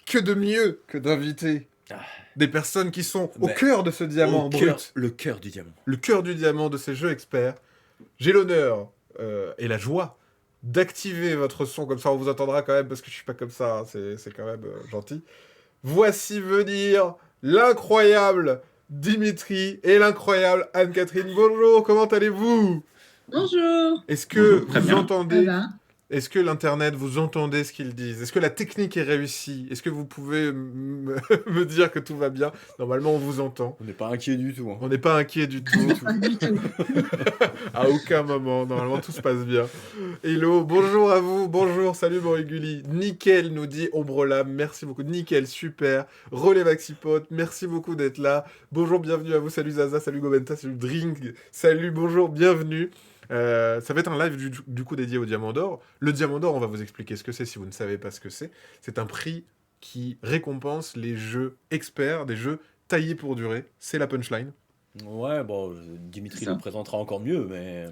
que de mieux que d'inviter Ah, des personnes qui sont au mais cœur de ce diamant brut, le cœur du diamant. le cœur du diamant de ces jeux experts. J'ai l'honneur et la joie d'activer votre son, comme ça on vous entendra quand même, parce que je suis pas comme ça, hein, c'est quand même gentil. Voici venir l'incroyable Dimitri et l'incroyable Anne-Catherine. Bonjour, comment allez-vous? Bonjour, Est-ce que Bonjour, très vous bien. ça entendez? va? Est-ce que l'Internet, vous entendez ce qu'ils disent? Est-ce que la technique est réussie? Est-ce que vous pouvez me dire que tout va bien? Normalement, on vous entend. On n'est pas inquiet du tout. On n'est pas inquiet du tout. Pas du tout. À aucun moment. Normalement, tout se passe bien. Hello, bonjour à vous. Bonjour, salut Moriguli. Nickel nous dit Ombrelam. Merci beaucoup. Nickel, super. Relais Maxipote, merci beaucoup d'être là. Bonjour, bienvenue à vous. Salut Zaza, salut Gobenta, salut Drink. Salut, bonjour, bienvenue. Ça va être un live du coup dédié au Diamant d'Or. Le Diamant d'Or, on va vous expliquer ce que c'est si vous ne savez pas ce que c'est. C'est un prix qui récompense les jeux experts, des jeux taillés pour durer. C'est la punchline. Ouais, bon, Dimitri C'est ça. le présentera encore mieux, mais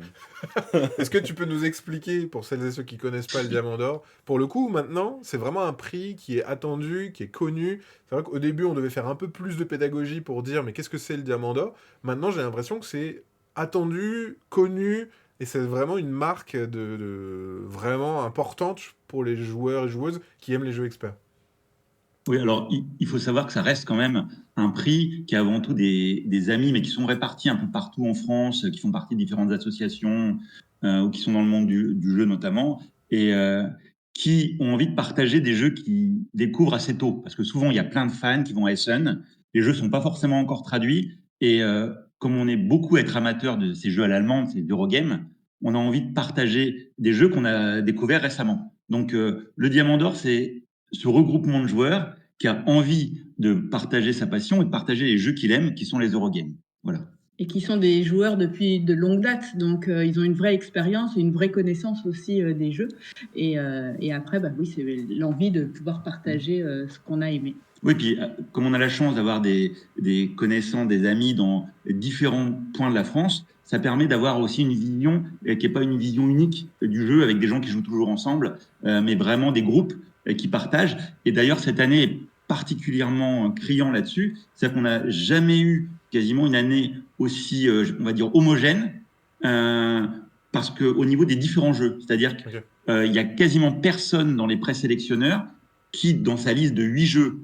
Est-ce que tu peux nous expliquer, pour celles et ceux qui connaissent pas le Diamant d'Or, pour le coup, maintenant, c'est vraiment un prix qui est attendu, qui est connu. C'est vrai qu'au début, on devait faire un peu plus de pédagogie pour dire, mais qu'est-ce que c'est le Diamant d'Or? Maintenant, j'ai l'impression que c'est attendu, connu, et c'est vraiment une marque vraiment importante pour les joueurs et joueuses qui aiment les jeux experts. Oui, alors il faut savoir que ça reste quand même un prix qui a avant tout des amis, mais qui sont répartis un peu partout en France, qui font partie de différentes associations ou qui sont dans le monde du jeu notamment, et qui ont envie de partager des jeux qu'ils découvrent assez tôt. Parce que souvent, il y a plein de fans qui vont à Essen, les jeux sont pas forcément encore traduits, et comme on est beaucoup à être amateurs de ces jeux à l'allemande, ces Eurogames, on a envie de partager des jeux qu'on a découverts récemment. Donc le Diamant d'Or, c'est ce regroupement de joueurs qui a envie de partager sa passion et de partager les jeux qu'il aime, qui sont les Eurogames. Voilà. Et qui sont des joueurs depuis de longue date, donc ils ont une vraie expérience et une vraie connaissance aussi des jeux. Et après, bah oui, c'est l'envie de pouvoir partager ce qu'on a aimé. Oui, puis comme on a la chance d'avoir des connaissants, des amis dans différents points de la France, ça permet d'avoir aussi une vision qui n'est pas une vision unique du jeu avec des gens qui jouent toujours ensemble, mais vraiment des groupes qui partagent. Et d'ailleurs, cette année est particulièrement criant là-dessus, c'est qu'on n'a jamais eu quasiment une année aussi, on va dire, homogène, parce qu'au niveau des différents jeux, c'est-à-dire qu'il Ok. y a quasiment personne dans les présélectionneurs qui, dans sa liste de 8 jeux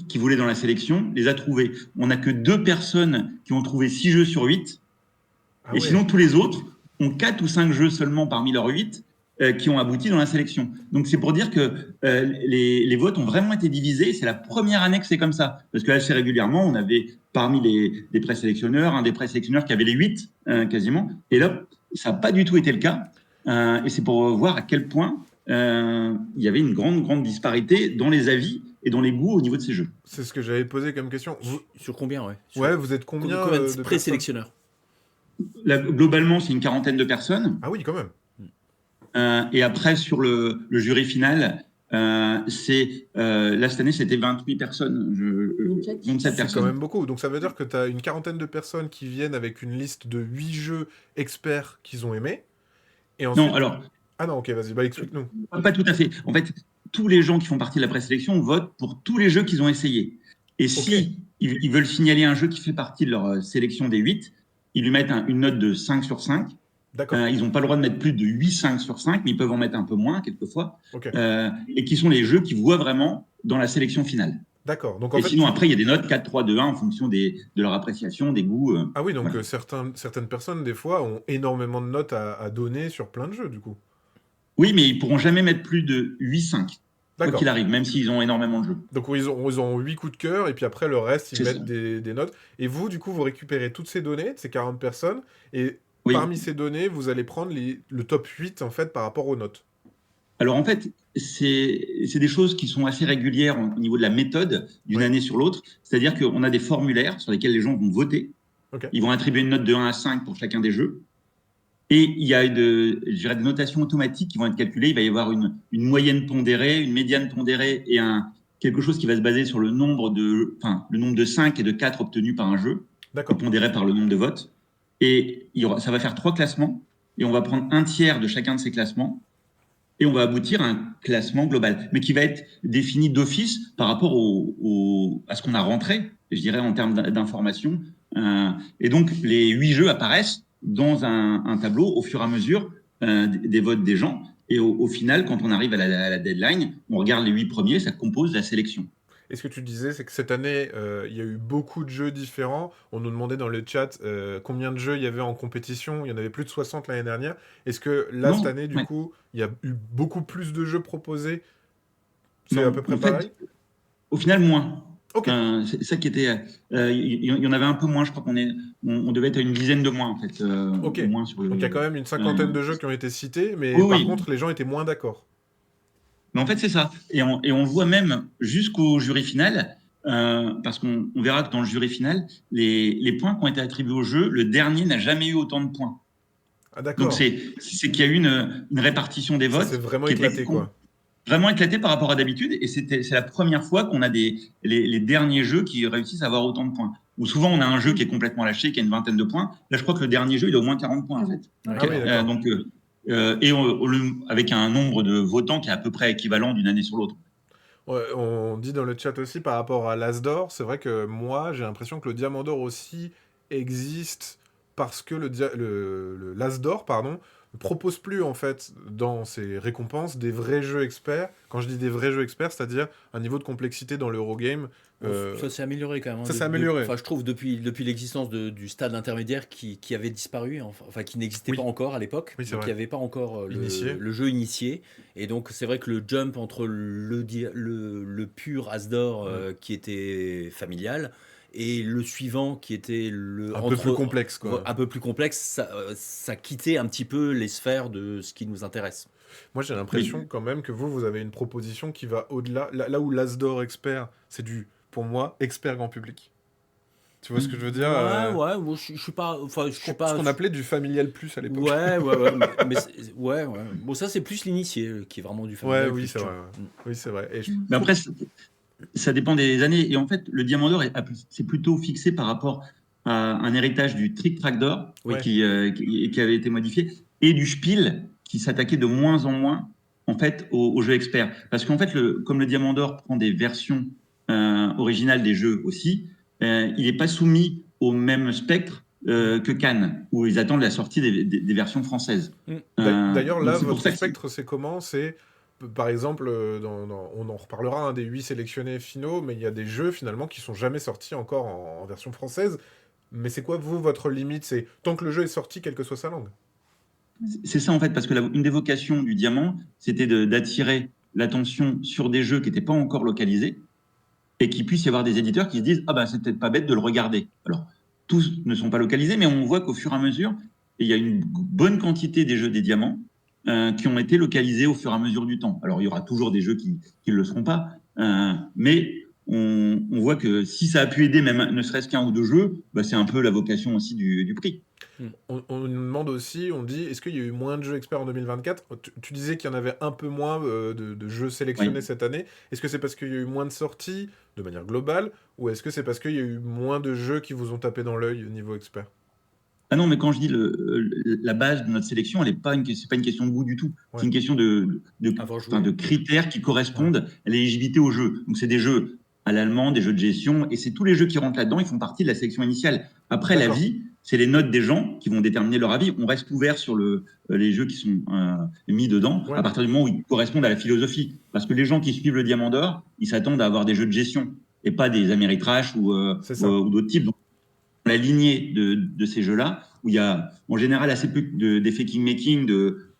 qui voulaient dans la sélection, les a trouvés. On n'a que 2 personnes qui ont trouvé 6 jeux sur 8. Ah Et ouais. sinon, tous les autres ont 4 ou 5 jeux seulement parmi leurs 8 qui ont abouti dans la sélection. Donc, c'est pour dire que les votes ont vraiment été divisés. C'est la première année que c'est comme ça. Parce que assez régulièrement, on avait parmi les présélectionneurs, un des présélectionneurs qui avait les 8 quasiment. Et là, ça n'a pas du tout été le cas. Et c'est pour voir à quel point il y avait une grande disparité dans les avis et dans les goûts au niveau de ces jeux. C'est ce que j'avais posé comme question. sur combien, ouais? Ouais, vous êtes combien Combien de de personnes? présélectionneurs? Là, globalement, c'est une quarantaine de personnes. Ah oui, quand même. Et après, sur le jury final, là, cette année, c'était 28 personnes. 27 C'est quand personnes. même beaucoup. Donc ça veut dire que tu as une quarantaine de personnes qui viennent avec une liste de 8 jeux experts qu'ils ont aimés. Et ensuite... Non, alors, Ah non, ok, vas-y, bah explique-nous. pas tout à fait. En fait, tous les gens qui font partie de la présélection votent pour tous les jeux qu'ils ont essayés. Et si ils veulent signaler un jeu qui fait partie de leur sélection des 8, ils lui mettent une note de 5 sur 5. D'accord. Ils n'ont pas le droit de mettre plus de 8, 5 sur 5, mais ils peuvent en mettre un peu moins, quelquefois. Ok. Et qui sont les jeux qu'ils voient vraiment dans la sélection finale. D'accord. Donc en Et fait, sinon, après, il y a des notes 4, 3, 2, 1 en fonction de leur appréciation, des goûts. Ah oui, donc voilà. certaines personnes, des fois, ont énormément de notes à donner sur plein de jeux, du coup. Oui, mais ils pourront jamais mettre plus de 8, 5. Quoi D'accord. qu'il arrive, même s'ils ont énormément de jeux. Donc ils ont 8 coups de cœur, et puis après, le reste, ils C'est mettent ça. des notes. Et vous, du coup, vous récupérez toutes ces données, de ces 40 personnes, et Oui. parmi ces données, vous allez prendre le top 8, en fait, par rapport aux notes. Alors en fait, c'est des choses qui sont assez régulières au niveau de la méthode d'une Oui. année sur l'autre. C'est-à-dire qu'on a des formulaires sur lesquels les gens vont voter. Ok. Ils vont attribuer une note de 1 à 5 pour chacun des jeux. Et il y a des notations automatiques qui vont être calculées. Il va y avoir une moyenne pondérée, une médiane pondérée et quelque chose qui va se baser sur le nombre de 5 et de 4 obtenus par un jeu, D'accord. pondéré par le nombre de votes. Et ça va faire 3 classements. Et on va prendre un tiers de chacun de ces classements. et on va aboutir à un classement global, mais qui va être défini d'office par rapport à ce qu'on a rentré, je dirais, en termes d'information. Et donc, les 8 jeux apparaissent dans un tableau au fur et à mesure des votes des gens. Et au final, quand on arrive à la deadline, on regarde les 8 premiers, ça compose la sélection. Et ce que tu disais, c'est que cette année, il y a eu beaucoup de jeux différents. On nous demandait dans le chat combien de jeux il y avait en compétition. Il y en avait plus de 60 l'année dernière. Est-ce que là, cette Non, année, du ouais, coup, il y a eu beaucoup plus de jeux proposés? C'est à peu non. près En fait, pareil? au final, moins. Ok, C'est ça qui était. Il y en avait un peu moins. Je crois on devait être à une dizaine de moins en fait, ok. moins sur Donc il y a quand le. même une euh, cinquantaine de jeux qui ont été cités, mais oui, par oui. contre, les gens étaient moins d'accord. Mais en fait, c'est ça. Et on voit même jusqu'au jury final, parce qu'on verra que dans le jury final, les points qui ont été attribués au jeu, le dernier n'a jamais eu autant de points. Ah Donc d'accord. c'est qu'il y a eu une répartition des Ça s'est votes vraiment qui était éclaté, quoi. vraiment éclatée par rapport à d'habitude. Et c'est la première fois qu'on a les derniers jeux qui réussissent à avoir autant de points. Ou souvent on a un jeu qui est complètement lâché, qui a une vingtaine de points. Là, je crois que le dernier jeu, il a au moins 40 points en fait. Ouais. Ah oui, d'accord. Donc, avec un nombre de votants qui est à peu près équivalent d'une année sur l'autre. Ouais, on dit dans le chat aussi par rapport à l'As d'or, c'est vrai que moi j'ai l'impression que le Diamant d'or aussi existe parce que l'As d'or, pardon, ne propose plus en fait dans ses récompenses des vrais jeux experts. Quand je dis des vrais jeux experts, c'est-à-dire un niveau de complexité dans l'Eurogame. Bon, ça s'est amélioré quand même, hein, Ça s'est amélioré. enfin, je trouve depuis l'existence du stade intermédiaire qui avait disparu, enfin qui n'existait Oui. pas encore à l'époque. Oui, c'est Donc il vrai. n'y avait pas encore Initié. le jeu initié. Et donc c'est vrai que le jump entre le pur As d'or qui était familial et le suivant qui était Un peu plus complexe, quoi. un peu plus complexe, ça quittait un petit peu les sphères de ce qui nous intéresse. Moi j'ai l'impression quand même que vous avez une proposition qui va au-delà. Là où l'As d'or expert, c'est pour moi, expert grand public. Tu vois ce que je veux dire? Ouais, moi, je suis pas, enfin, je suis Ce pas. qu'on appelait du familial plus à l'époque. Ouais, ouais. Bon, ça, c'est plus l'initié qui est vraiment du Ouais, familial oui, plus, c'est tu vrai. vois. Ouais. Oui, c'est vrai. Et Mais après, ça dépend des années. Et en fait, le Diamant d'or, c'est plutôt fixé par rapport à un héritage du Trick Track d'or, Oui. qui avait été modifié, et du Spiel, qui s'attaquait de moins en moins en fait, aux jeux experts. Parce qu'en fait, comme le Diamant d'or prend des versions originales des jeux aussi, il n'est pas soumis au même spectre que Cannes, où ils attendent la sortie des versions françaises. D'ailleurs, là, Donc c'est pour votre ça que spectre, c'est comment? C'est, par exemple, on en reparlera, des 8 sélectionnés finaux, mais il y a des jeux, finalement, qui sont jamais sortis encore en version française. Mais c'est quoi, vous, votre limite? C'est tant que le jeu est sorti, quelle que soit sa langue. c'est ça en fait, parce que une des vocations du Diamant, c'était d'attirer l'attention sur des jeux qui n'étaient pas encore localisés et qu'il puisse y avoir des éditeurs qui se disent ah ben c'est peut-être pas bête de le regarder. Alors tous ne sont pas localisés, mais on voit qu'au fur et à mesure, il y a une bonne quantité des jeux des Diamants qui ont été localisés au fur et à mesure du temps. Alors il y aura toujours des jeux qui ne le seront pas, mais on voit que si ça a pu aider même ne serait-ce qu'un ou deux jeux, bah, c'est un peu la vocation aussi du prix. On nous demande aussi, on dit, est-ce qu'il y a eu moins de jeux experts en 2024? Tu disais qu'il y en avait un peu moins de jeux sélectionnés Oui. cette année. Est-ce que c'est parce qu'il y a eu moins de sorties, de manière globale, ou est-ce que c'est parce qu'il y a eu moins de jeux qui vous ont tapé dans l'œil au niveau expert? Ah non, mais quand je dis la base de notre sélection, c'est pas une question de goût du tout. Ouais. C'est une question Avoir joué. de critères qui correspondent à l'éligibilité au jeu. Donc c'est des jeux à l'allemand, des jeux de gestion, et c'est tous les jeux qui rentrent là-dedans, ils font partie de la sélection initiale. Après, D'accord. l'avis, c'est les notes des gens qui vont déterminer leur avis. On reste ouvert sur les jeux qui sont mis dedans, Ouais. à partir du moment où ils correspondent à la philosophie. Parce que les gens qui suivent le Diamant d'or, ils s'attendent à avoir des jeux de gestion, et pas des Ameritrash C'est ça. ou d'autres types. Donc, la lignée de ces jeux-là, où il y a en général assez peu d'effets king-making,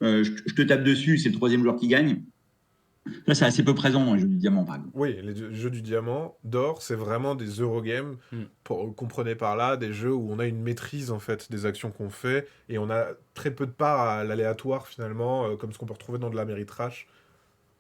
je te tape dessus, c'est le troisième joueur qui gagne. Là, c'est assez peu présent dans les jeux du Diamant, par exemple. Oui, les jeux du diamant, d'or, c'est vraiment des Eurogames. Comprenez par là des jeux où on a une maîtrise en fait des actions qu'on fait et on a très peu de part à l'aléatoire finalement, comme ce qu'on peut retrouver dans de l'Ameritrash.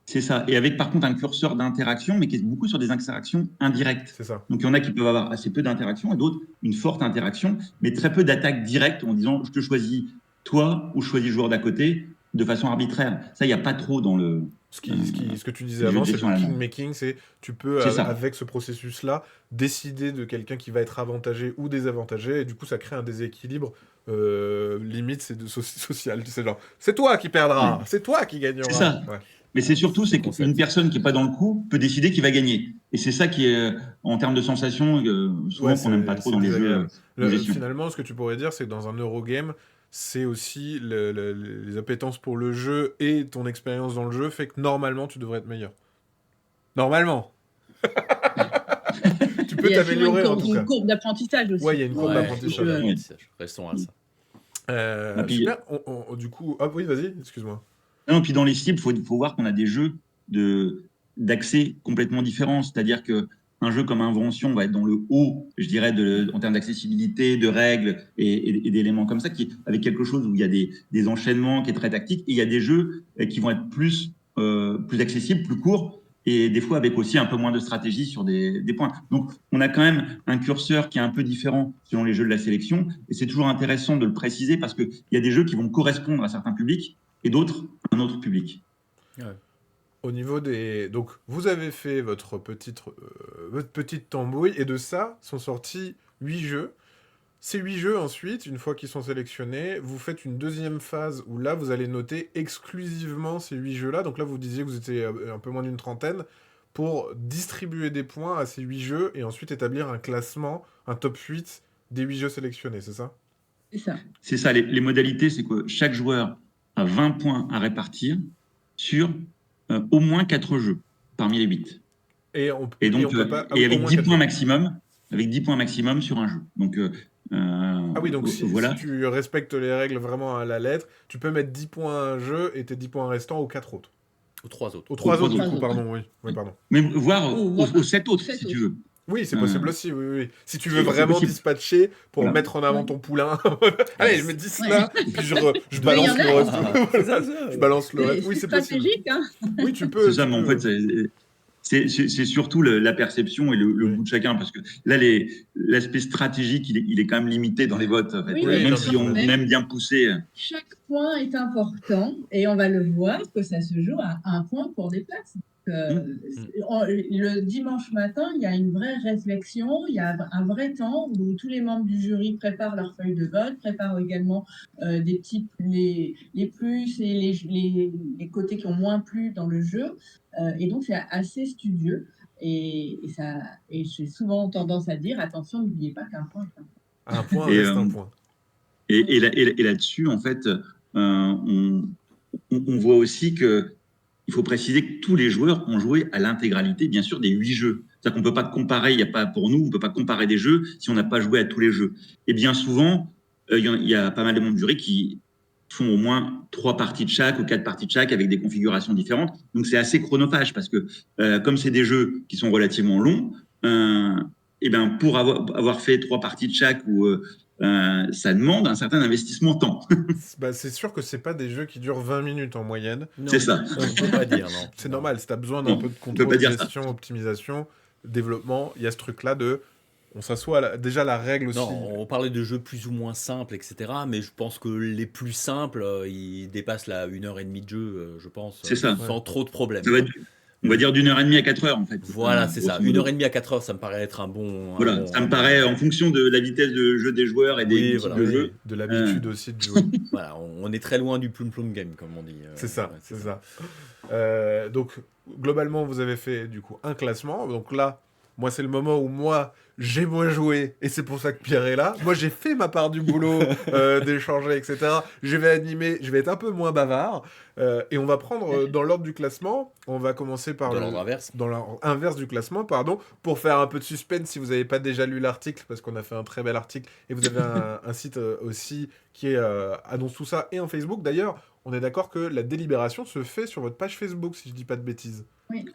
C'est ça. Et avec par contre un curseur d'interaction, mais qui est beaucoup sur des interactions indirectes. C'est ça. Donc il y en a qui peuvent avoir assez peu d'interactions et d'autres une forte interaction, mais très peu d'attaques directes en disant je te choisis toi ou je choisis le joueur d'à côté. de façon arbitraire. Ça, il n'y a pas trop dans le... Ce que tu disais les jeux avant, de c'est gestion le à la main. kingmaking, c'est tu peux, C'est ça. avec ce processus-là, décider de quelqu'un qui va être avantagé ou désavantagé, et du coup, ça crée un déséquilibre. Limite, c'est social. C'est genre, c'est toi qui perdras, Ouais. c'est toi qui C'est gagneras. ça. Ouais. Mais c'est surtout, c'est Le concept. qu'une personne qui n'est pas dans le coup peut décider qui va gagner. Et c'est ça qui est, en termes de sensation, souvent Ouais, qu'on n'aime pas trop c'est dans les jeux désagréable. de gestion. Finalement, ce que tu pourrais dire, c'est que dans un Eurogame, c'est aussi les appétences pour le jeu et ton expérience dans le jeu fait que normalement, tu devrais être meilleur. Normalement. Tu peux Il y a souvent t'améliorer en tout une cas. courbe d'apprentissage aussi. Ouais, il y a une courbe Ouais, d'apprentissage. courbe Je- d'apprentissage. Restons à ça. Ah, puis- Super. Du coup, ah oui, vas-y, excuse-moi. Non, puis dans les cibles, faut voir qu'on a des jeux d'accès complètement différents. C'est-à-dire que un jeu comme Invention va être dans le haut, je dirais, en termes d'accessibilité, de règles et d'éléments comme ça, avec quelque chose où il y a des enchaînements qui est très tactique. Et il y a des jeux qui vont être plus accessibles, plus courts, et des fois avec aussi un peu moins de stratégie sur des points. Donc, on a quand même un curseur qui est un peu différent selon les jeux de la sélection. Et c'est toujours intéressant de le préciser parce qu'il y a des jeux qui vont correspondre à certains publics et d'autres à un autre public. Au niveau des... Donc, vous avez fait votre petite tambouille, et de ça sont sortis 8 jeux. Ces 8 jeux, ensuite, une fois qu'ils sont sélectionnés, vous faites une deuxième phase où là, vous allez noter exclusivement ces 8 jeux-là. Donc là, vous disiez que vous étiez un peu moins d'une trentaine, pour distribuer des points à ces 8 jeux, et ensuite établir un classement, un top 8 des 8 jeux sélectionnés, c'est ça? C'est ça. C'est ça, les modalités, c'est que chaque joueur a 20 points à répartir sur au moins 4 jeux parmi les 8. Et on donc, peut pas... et au avec moins 10 4 points jeux. maximum, avec 10 points maximum sur un jeu. Donc, Ah oui, donc si voilà. tu respectes les règles vraiment à la lettre, tu peux mettre 10 points à un jeu et tes 10 points restants aux 4 autres. Aux 3 autres. Aux 3 trois autres, du autres. coup, pardon, oui. Oui, pardon. Mais voire aux 7 autres, Sept si autres. tu veux. Oui, c'est possible aussi, oui, oui. Si tu veux C'est vraiment possible. dispatcher pour Voilà. mettre en avant Ouais. ton poulain, allez, je mets 10 là, et puis je Mais il y balance en a. le reste. Ah, c'est ça, Je balance le reste. Oui, C'est c'est possible. stratégique, hein. Oui, tu peux. C'est ça, tu mais en peux. fait, c'est surtout la perception et le Oui. goût de chacun, parce que là, l'aspect stratégique, il est quand même limité dans les votes. En fait. Oui, oui, Même non, si mais on mais- aime bien pousser. Chaque point est important et on va le voir que ça se joue à un point pour des places. Le dimanche matin, il y a une vraie réflexion, il y a un vrai temps où tous les membres du jury préparent leur feuille de vote, préparent également les plus et les côtés qui ont moins plu dans le jeu. Et donc, c'est assez studieux. Et j'ai souvent tendance à dire, attention, n'oubliez pas qu'un point est un point. Un point Et, reste un point. Et là-dessus, en fait, on voit aussi que il faut préciser que tous les joueurs ont joué à l'intégralité, bien sûr, des 8 jeux. C'est-à-dire qu'on ne peut pas comparer, il y a pas, pour nous, on ne peut pas comparer des jeux si on n'a pas joué à tous les jeux. Et bien souvent, il y a pas mal de membres du jury qui font au moins 3 parties de chaque ou 4 parties de chaque avec des configurations différentes. Donc c'est assez chronophage parce que comme c'est des jeux qui sont relativement longs, et ben pour avoir fait 3 parties de chaque ou ça demande un certain investissement temps. Bah, c'est sûr que c'est pas des jeux qui durent 20 minutes en moyenne. Non, C'est ça. On ne peut pas dire, non. C'est Non. normal, si tu as besoin d'un Non, peu de on peut contrôle, pas dire ça. gestion, optimisation, développement, il y a ce truc-là de... On s'assoit déjà la règle aussi. Non, on parlait de jeux plus ou moins simples, etc. Mais je pense que les plus simples, ils dépassent la 1h30 de jeu, je pense. C'est ça. Sans trop de problèmes. Ça va on va dire d'1h30 à 4 heures en fait. Voilà, c'est ça. Grosso modo. 1h30 à 4 heures, ça me paraît être un bon. Voilà, ça me paraît en fonction de la vitesse de jeu des joueurs et des Oui, types voilà. de Oui, jeux. de l'habitude aussi de jouer. Voilà, on est très loin du plum plum game, comme on dit. C'est ça, ouais, c'est ça. Donc, globalement, vous avez fait du coup un classement. Donc là, moi, c'est le moment où moi, j'ai moins joué. Et c'est pour ça que Pierre est là. Moi, j'ai fait ma part du boulot, d'échanger, etc. Je vais animer, je vais être un peu moins bavard. Et on va prendre dans l'ordre du classement. On va commencer par Dans l'ordre inverse. dans l'ordre inverse du classement, pardon, pour faire un peu de suspense si vous n'avez pas déjà lu l'article, parce qu'on a fait un très bel article. Et vous avez un site aussi qui annonce tout ça, et en Facebook. D'ailleurs, on est d'accord que la délibération se fait sur votre page Facebook, si je dis pas de bêtises.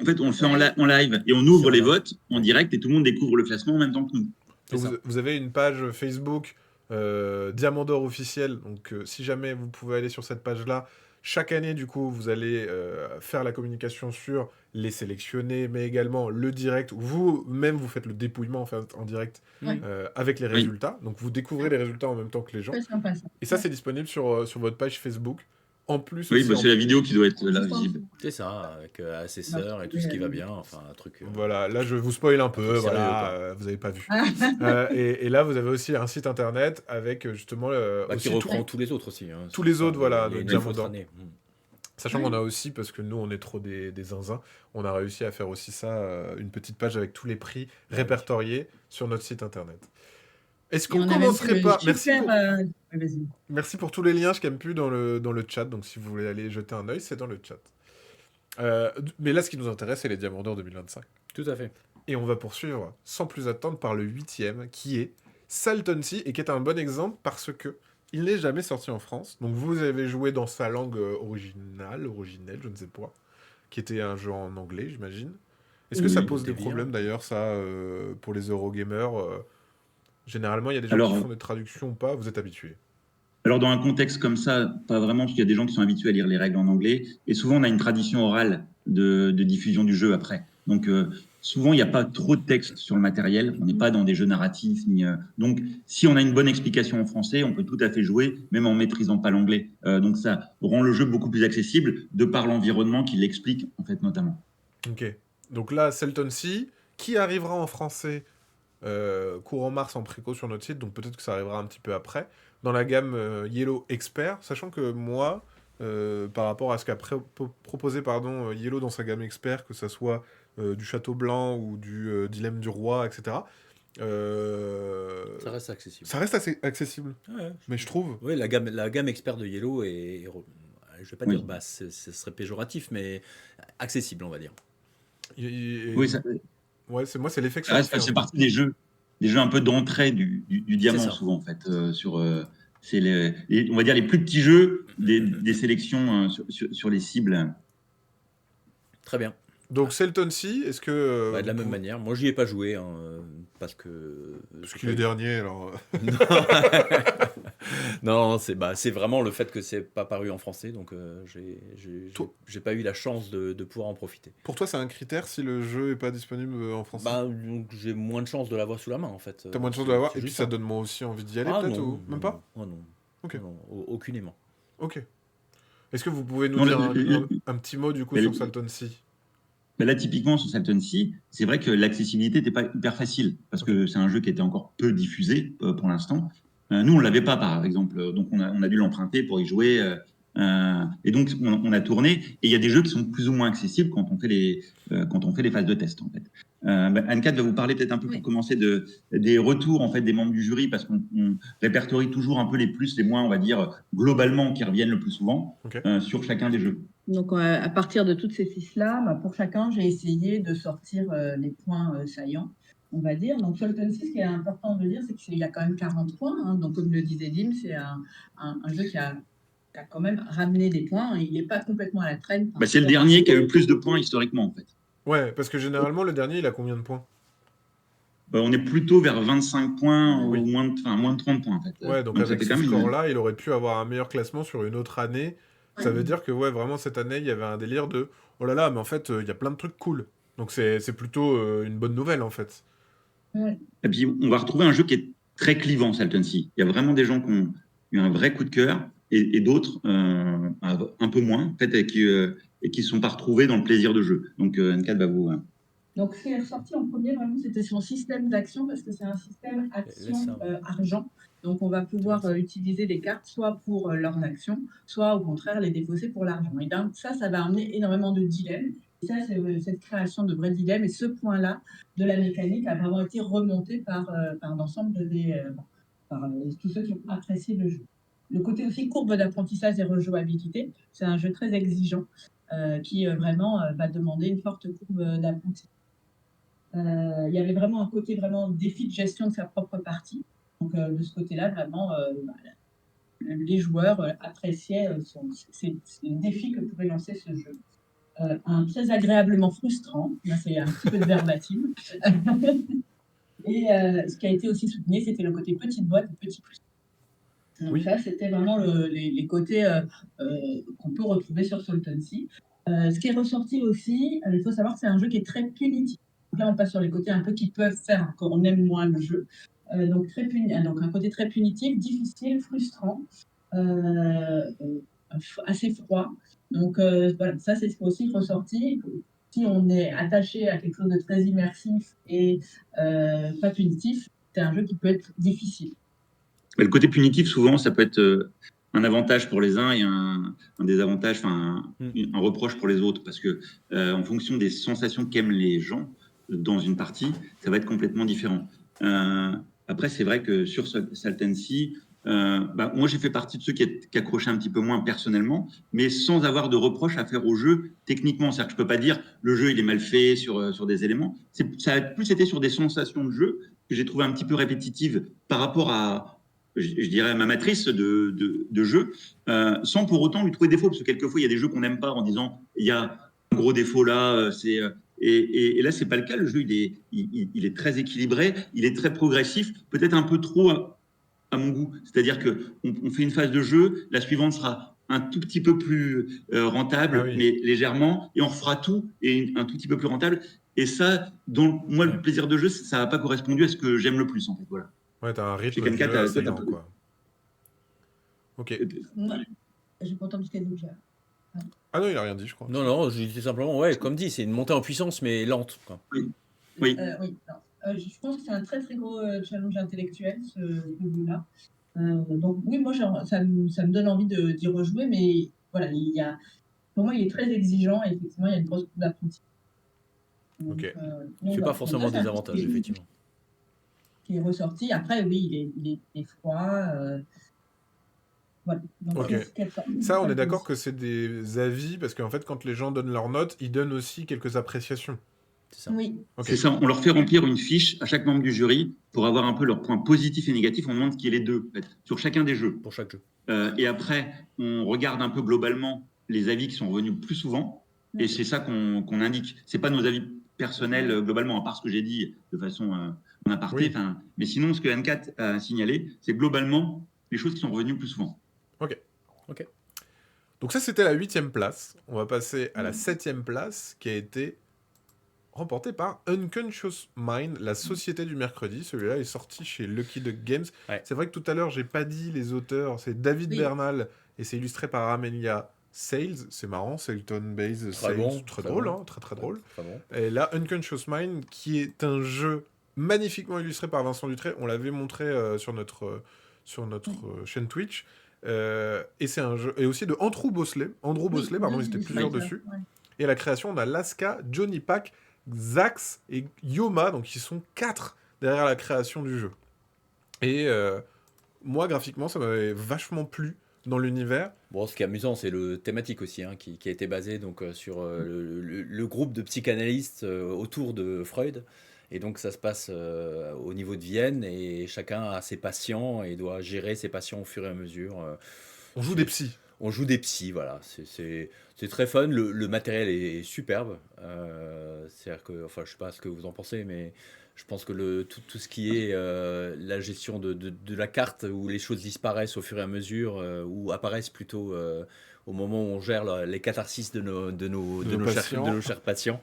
En fait, on le fait en live et on ouvre Sur les la- votes en direct et tout le monde découvre le classement en même temps que nous. C'est Donc, ça. vous avez une page Facebook Diamant d'Or officiel. Donc, si jamais vous pouvez aller sur cette page-là, chaque année, du coup, vous allez faire la communication sur les sélectionnés, mais également le direct, où vous-même, vous faites le dépouillement en direct Ouais. avec les Oui. résultats. Donc, vous découvrez les résultats en même temps que les gens. Très sympa ça. Et ça, c'est disponible sur votre page Facebook. En plus Oui, aussi, bah, c'est la vidéo qui doit être là visible. C'est ça, avec assesseur et tout ce qui va bien, enfin un truc. Voilà, là je vous spoil un peu, truc sérieux, voilà, quoi. vous avez pas vu. Ah, Et là, vous avez aussi un site internet avec justement Qui aussi reprend tous les autres aussi. tous les autres, voilà, les de 9 Diamant autres d'Or. années. Sachant qu'on a aussi, parce que nous on est trop des zinzins, on a réussi à faire aussi ça, une petite page avec tous les prix répertoriés sur notre site internet. Est-ce et qu'on on a même commencerait fait le pas super. Ouais, vas-y. Merci pour tous les liens, je n'aime plus dans le chat, donc si vous voulez aller jeter un œil, c'est dans le chat. Mais là, ce qui nous intéresse, c'est les Diamants d'Or 2025. Tout à fait. Et on va poursuivre sans plus attendre par le 8e, qui est Salton Sea, et qui est un bon exemple parce que il n'est jamais sorti en France. Donc vous avez joué dans sa langue originelle, je ne sais pas, qui était un jeu en anglais, j'imagine. Est-ce que ça Oui. pose des C'était problèmes bien. d'ailleurs, ça, pour les Eurogamers généralement, il y a des gens qui Alors, font des traductions ou pas, vous êtes habitués. Alors, dans un contexte comme ça, pas vraiment, parce qu'il y a des gens qui sont habitués à lire les règles en anglais. Et souvent, on a une tradition orale de diffusion du jeu après. Donc, souvent, il n'y a pas trop de texte sur le matériel. On n'est pas dans des jeux narratifs. Donc, si on a une bonne explication en français, on peut tout à fait jouer, même en maîtrisant pas l'anglais. Donc, ça rend le jeu beaucoup plus accessible de par l'environnement qui l'explique, en fait, notamment. Ok. Donc là, Salton Sea, qui arrivera en français courant mars en préco sur notre site, donc peut-être que ça arrivera un petit peu après, dans la gamme Yellow Expert, sachant que moi, par rapport à ce qu'a proposé Yellow dans sa gamme Expert, que ça soit du Château Blanc ou du Dilemme du Roi, etc., Ça reste accessible. ça reste assez accessible, Ouais. mais je trouve. Oui, la gamme expert de Yellow je vais pas Oui. dire basse, ce serait péjoratif, mais accessible, on va dire. Oui, ça, Ouais, c'est l'effet que ça ça me reste, fait. c'est partie des jeux un peu d'entrée du diamant, ça. souvent, en fait. C'est on va dire les plus petits jeux des sélections sur les cibles. Très bien. Donc Salton Sea, est-ce que... De la vous même pouvez- manière. Moi, j'y ai pas joué, hein, parce que. Parce j'ai qu'il est pas eu- dernier, alors... Non, c'est vraiment le fait que c'est pas paru en français, donc Toi- j'ai pas eu la chance de pouvoir en profiter. Pour toi, c'est un critère si le jeu est pas disponible en français? Donc, j'ai moins de chance de l'avoir sous la main, en fait. T'as moins de chance de l'avoir, C'est et puis juste ça ça. donne moi aussi envie d'y aller, Ah peut-être, non, ou même pas? non, non, Ok. non, aucunement. Ok. Est-ce que vous pouvez nous Non, dire un petit mot, du coup, le- sur Salton Sea? là, typiquement, sur Salton Sea, c'est vrai que l'accessibilité n'était pas hyper facile, parce que c'est un jeu qui était encore peu diffusé pour l'instant. Nous, on ne l'avait pas, par exemple, donc on a dû l'emprunter pour y jouer. Et donc, on a tourné. Et il y a des jeux qui sont plus ou moins accessibles quand on fait les phases de test, en fait. Anne-Cat va vous parler peut-être un peu pour commencer des retours, en fait, des membres du jury, parce qu'on répertorie toujours un peu les plus, les moins, on va dire, globalement, qui reviennent le plus souvent Ok. sur chacun des jeux. Donc, à partir de toutes ces fiches-là, pour chacun, j'ai essayé de sortir les points saillants, on va dire. Donc, Salton Sea, ce qui est important de dire, c'est qu'il y a quand même 40 points. Hein. Donc, comme le disait Dim, c'est un jeu qui a quand même ramené des points. Il n'est pas complètement à la traîne. C'est le dernier qui a eu le plus de points historiquement, en fait. Ouais, parce que généralement, le dernier, il a combien de points? On est plutôt vers 25 points Oui. ou moins de 30 points, en fait. Ouais, donc ça avec fait ce quand même score-là, il aurait pu avoir un meilleur classement sur une autre année. Ça Ouais. veut dire que, ouais, vraiment, cette année, il y avait un délire de « Oh là là, mais en fait, il y a plein de trucs cool. » Donc c'est plutôt une bonne nouvelle, en fait. Ouais. Et puis, on va retrouver un jeu qui est très clivant, Salton Sea. Il y a vraiment des gens qui ont eu un vrai coup de cœur et d'autres un peu moins, en fait, et qui ne sont pas retrouvés dans le plaisir de jeu. Donc, Anne-Cat va vous... Donc, ce qui est ressorti en premier, vraiment, c'était son système d'action, parce que c'est un système action-argent. Donc, on va pouvoir utiliser les cartes soit pour leurs actions, soit au contraire les défausser pour l'argent. Et donc, ça va amener énormément de dilemmes. Et ça, c'est cette création de vrais dilemmes. Et ce point-là de la mécanique a vraiment été remonté par l'ensemble par tous ceux qui ont apprécié le jeu. Le côté aussi courbe d'apprentissage et rejouabilité, c'est un jeu très exigeant qui vraiment va demander une forte courbe d'apprentissage. Il y avait vraiment un côté vraiment défi de gestion de sa propre partie. Donc, de ce côté-là, vraiment, les joueurs appréciaient ces défis que pouvait lancer ce jeu. Un très agréablement frustrant, là c'est un petit peu de verbatim. Et ce qui a été aussi soutenu, c'était le côté petite boîte et petit prix. Donc Oui. ça, c'était vraiment les côtés qu'on peut retrouver sur Salton Sea. Ce qui est ressorti aussi, il faut savoir que c'est un jeu qui est très punitif. Donc là, on passe sur les côtés un peu qui peuvent faire qu'on aime moins le jeu. Donc un côté très punitif, difficile, frustrant. assez froid. Donc voilà, ça c'est aussi ressorti. Si on est attaché à quelque chose de très immersif et pas punitif, c'est un jeu qui peut être difficile. Mais le côté punitif, souvent, ça peut être un avantage pour les uns et un désavantage, enfin un reproche pour les autres, parce que en fonction des sensations qu'aiment les gens dans une partie, ça va être complètement différent. Après, c'est vrai que sur Salten Sea, moi j'ai fait partie de ceux qui accrochaient un petit peu moins personnellement, mais sans avoir de reproche à faire au jeu techniquement. C'est-à-dire que je peux pas dire le jeu il est mal fait sur des éléments. Ça a plus été sur des sensations de jeu que j'ai trouvé un petit peu répétitives par rapport à je dirais, ma matrice de jeu, sans pour autant lui trouver défaut, parce que quelquefois, il y a des jeux qu'on n'aime pas en disant, il y a un gros défaut là, et là, c'est pas le cas. Le jeu, il est très équilibré, il est très progressif, peut-être un peu trop à mon goût. C'est-à-dire qu'on fait une phase de jeu, la suivante sera un tout petit peu plus rentable, mais légèrement, et on refera tout, et un tout petit peu plus rentable. Et ça, moi, le plaisir de jeu, ça n'a pas correspondu à ce que j'aime le plus, en fait. Voilà. Ouais, t'as un rythme de jeu assez lent, quoi. Ok. Ouais. J'ai pas entendu ce qu'elle dit. Ah non, il a rien dit, je crois. Non, je disais simplement, ouais, comme dit, c'est une montée en puissance, mais lente, quoi. Oui. Oui. Je pense que c'est un très très gros challenge intellectuel, ce jeu-là. Donc oui, moi, ça me donne envie d'y rejouer, mais voilà, pour moi, il est très exigeant et effectivement, il y a une grosse coupe d'apprentissage. Ok. C'est pas forcément des avantages, effectivement. Qui est ressorti. Après, oui, il est froid. Voilà. Donc, ok. Ça, on est d'accord que c'est des avis, parce qu'en fait, quand les gens donnent leurs notes, ils donnent aussi quelques appréciations. C'est ça. Oui. Okay. C'est ça, on leur fait remplir une fiche à chaque membre du jury pour avoir un peu leurs points positifs et négatifs. On demande qu'il y ait les deux, en fait, sur chacun des jeux. Pour chaque jeu. Et après, on regarde un peu globalement les avis qui sont revenus plus souvent, et c'est ça qu'on indique. C'est pas nos avis personnels globalement, à part ce que j'ai dit de façon en aparté. Oui. Mais sinon, ce que Anne-Cat a signalé, c'est globalement les choses qui sont revenues plus souvent. Ok. Donc ça, c'était la 8e place. On va passer à la 7e place, qui a été remportée par Unconscious Mind, la société du mercredi. Celui-là est sorti chez Lucky Duck Games. Ouais. C'est vrai que tout à l'heure, j'ai pas dit les auteurs. C'est David Bernal, et c'est illustré par Amelia Sales. C'est marrant, Selton Base Sales. Très drôle, bon. Hein, très drôle. Très bon. Et là, Unconscious Mind, qui est un jeu magnifiquement illustré par Vincent Dutré. On l'avait montré sur notre chaîne Twitch. Et c'est un jeu, et aussi de Andrew Bosley, pardon, ils étaient plusieurs dessus. Ouais. Et à la création, on a Laska, Johnny Pack, Zax et Yoma, donc ils sont 4 derrière la création du jeu. Et moi, graphiquement, ça m'avait vachement plu dans l'univers. Bon, ce qui est amusant, c'est le thématique aussi, hein, qui a été basé donc, sur le groupe de psychanalystes autour de Freud. Et donc ça se passe au niveau de Vienne et chacun a ses patients et doit gérer ses patients au fur et à mesure. On joue des psys. On joue des psys, voilà. C'est très fun. Le matériel est superbe. C'est-à-dire que, enfin, je sais pas ce que vous en pensez, mais je pense que tout ce qui est la gestion de la carte où les choses disparaissent au fur et à mesure ou apparaissent plutôt au moment où on gère les catharsis de nos chers patients.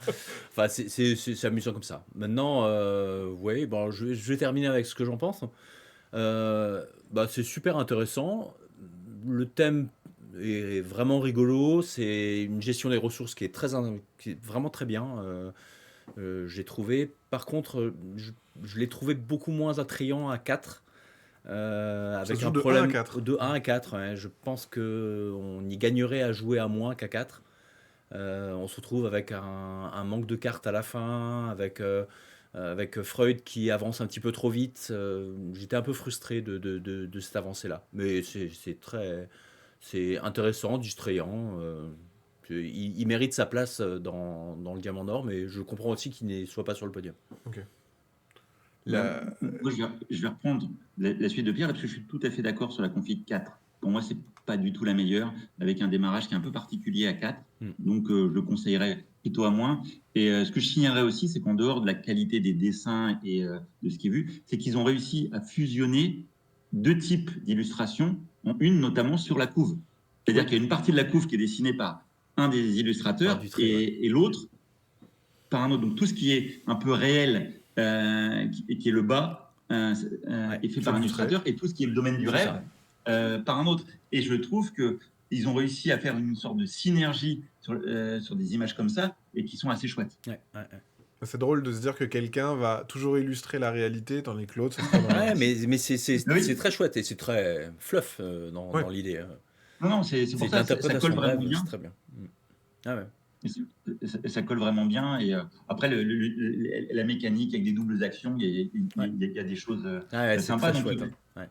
Enfin, c'est amusant comme ça. Maintenant, ouais, bon, je vais terminer avec ce que j'en pense. C'est super intéressant. Le thème est vraiment rigolo. C'est une gestion des ressources qui est vraiment très bien. J'ai trouvé. Par contre, je l'ai trouvé beaucoup moins attrayant à 4. Avec un problème de 1 à 4. Ouais. Je pense qu'on y gagnerait à jouer à moins qu'à 4. On se retrouve avec un manque de cartes à la fin, avec Freud qui avance un petit peu trop vite. J'étais un peu frustré de cette avancée-là. Mais c'est intéressant, distrayant. Il mérite sa place dans le Diamant d'Or, mais je comprends aussi qu'il ne soit pas sur le podium. Ok. Moi, je vais reprendre la suite de Pierre, parce que je suis tout à fait d'accord sur la config 4. Pour moi, c'est pas du tout la meilleure, avec un démarrage qui est un peu particulier à 4. Donc, je le conseillerais plutôt à moins. Et ce que je signalerais aussi, c'est qu'en dehors de la qualité des dessins et de ce qui est vu, c'est qu'ils ont réussi à fusionner 2 types d'illustrations en une, notamment sur la couve. C'est-à-dire qu'il y a une partie de la couve qui est dessinée par un des illustrateurs et l'autre par un autre. Donc, tout ce qui est un peu réel, qui est le bas, est fait par un illustrateur, et tout ce qui est le domaine du rêve par un autre. Et je trouve qu'il ils ont réussi à faire une sorte de synergie sur des images comme ça et qui sont assez chouettes. Ouais, ouais, ouais. C'est drôle de se dire que quelqu'un va toujours illustrer la réalité, tandis que l'autre, ce sera dans Ouais, la- mais c'est Oui. très chouette et c'est très fluff Ouais. dans l'idée. Hein. Non, c'est C'est pour de ça, ça colle l'interprétation vraiment brève, bien. c'est très bien. Ah ouais. Ça colle vraiment bien. Et après, la mécanique avec des doubles actions, il y a des choses Ah ouais, c'est sympas. très Donc, chouette. Hein. Ouais.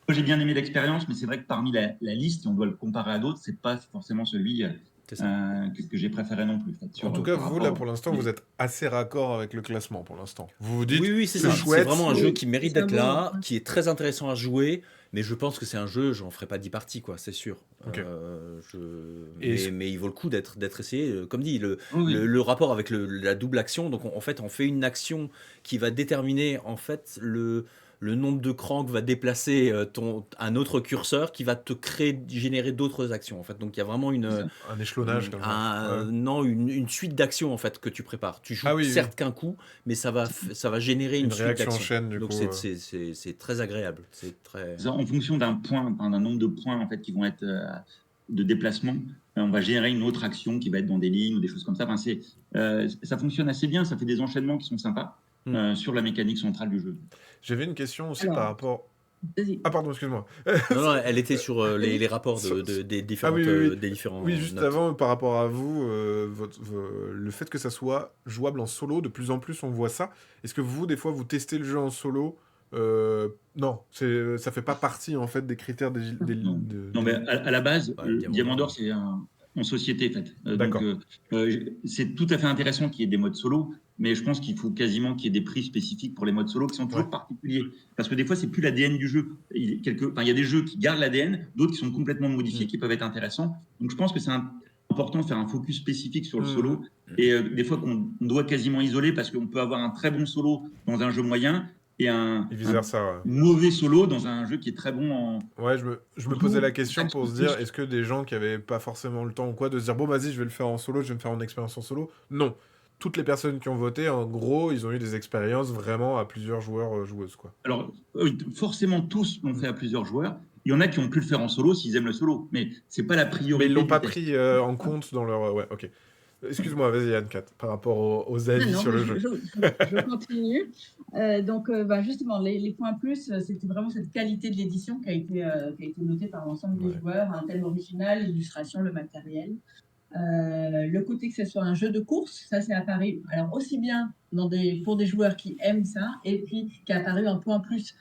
moi, j'ai bien aimé l'expérience, mais c'est vrai que parmi la liste, si on doit le comparer à d'autres, c'est pas forcément celui C'est ça. que j'ai préféré non plus. En fait, En tout cas, par vous, là, rapport- pour l'instant, vous êtes assez raccord avec le classement, pour l'instant. Vous vous dites, Oui, oui, c'est c'est ça. C'est chouette. vraiment un Oui, jeu qui mérite c'est un d'être beau, là, ouais. qui est très intéressant à jouer, mais je pense que c'est un jeu, j'en ferai pas 10 parties, quoi, c'est sûr. Ok. Et Mais, est-ce- mais il vaut le coup d'être essayé. Comme dit, Oui, oui. le rapport avec la double action, donc en fait, on fait une action qui va déterminer en fait le nombre de crans que va déplacer un autre curseur qui va te générer d'autres actions en fait. Donc il y a vraiment C'est ça. un échelonnage comme ça. Ouais. non, une suite d'actions en fait que tu prépares. Tu joues Ah oui, oui. certes qu'un coup, mais ça va générer Une une suite réaction en d'actions. chaîne, du Donc coup. c'est très agréable. C'est très. Ça, en fonction d'un nombre de points en fait qui vont être de déplacement, on va générer une autre action qui va être dans des lignes ou des choses comme ça. Enfin, ça fonctionne assez bien, ça fait des enchaînements qui sont sympas sur la mécanique centrale du jeu. J'avais une question aussi Alors, par rapport... vas-y. Ah, pardon, excuse-moi. Non, non, elle était sur les rapports Sur- des Ah différentes, oui, oui, oui. des différents Oui, juste notes. avant, par rapport à vous, le fait que ça soit jouable en solo, de plus en plus on voit ça. Est-ce que vous, des fois, vous testez le jeu en solo? Non, ça fait pas partie en fait des critères Non, non, mais à la base, Ouais, le Diamant d'Or, d'Or. c'est en société, en fait. D'accord. C'est tout à fait intéressant qu'il y ait des modes solo, mais je pense qu'il faut quasiment qu'il y ait des prix spécifiques pour les modes solo qui sont toujours Ouais. particuliers. Parce que des fois, c'est plus l'ADN du jeu. Il y a des jeux qui gardent l'ADN, d'autres qui sont complètement modifiés, qui peuvent être intéressants. Donc, je pense que c'est important de faire un focus spécifique sur le solo. Et des fois, qu'on doit quasiment isoler parce qu'on peut avoir un très bon solo dans un jeu moyen et un vice-versa, ouais. mauvais solo dans un jeu qui est très bon en. Ouais, je me Vous, posais la c'est ça question que pour je se trouve dire, plus. est-ce que des gens qui avaient pas forcément le temps ou quoi, de se dire, bon, vas-y, je vais le faire en solo, je vais me faire une expérience en solo. Non. Toutes les personnes qui ont voté, en gros, ils ont eu des expériences vraiment à plusieurs joueurs, joueuses, quoi. Alors, forcément, tous l'ont fait à plusieurs joueurs. Il y en a qui ont pu le faire en solo s'ils aiment le solo, mais c'est pas la Mais priorité ils l'ont du pas test. pris en compte dans leur... Ouais, ok. Excuse-moi, vas-y, Anne-Cat, par rapport aux avis Non, sur mais le jeu. je continue. Donc, justement, les points plus, c'était vraiment cette qualité de l'édition qui a été notée par l'ensemble des Ouais. joueurs, un thème original, l'illustration, le matériel. Le côté que ce soit un jeu de course, ça c'est apparu, alors aussi bien pour des joueurs qui aiment ça, et puis qui est apparu un point plus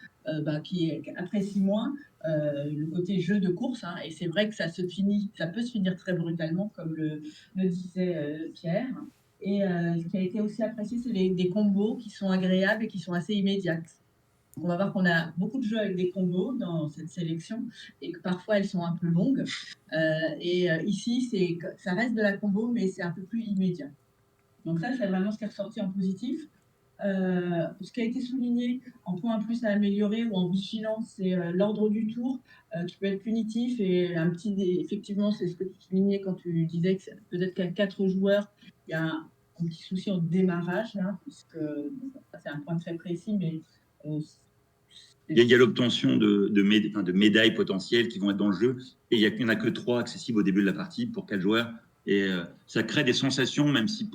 qui apprécie moins le côté jeu de course, hein, et c'est vrai que ça peut se finir très brutalement, comme le disait Pierre. Et ce qui a été aussi apprécié, c'est des combos qui sont agréables et qui sont assez immédiates. On va voir qu'on a beaucoup de jeux avec des combos dans cette sélection et que parfois elles sont un peu longues. Ici, ça reste de la combo, mais c'est un peu plus immédiat. Donc ça, c'est vraiment ce qui est ressorti en positif. Ce qui a été souligné en point en plus à améliorer ou en vigilance, c'est l'ordre du tour qui peut être punitif et effectivement, c'est ce que tu soulignais quand tu disais que peut-être qu'à 4 joueurs, il y a un petit souci en démarrage, hein, puisque c'est un point très précis, mais Il y a l'obtention de médailles potentielles qui vont être dans le jeu, et il n'y en a que 3 accessibles au début de la partie pour 4 joueurs. Et ça crée des sensations, même si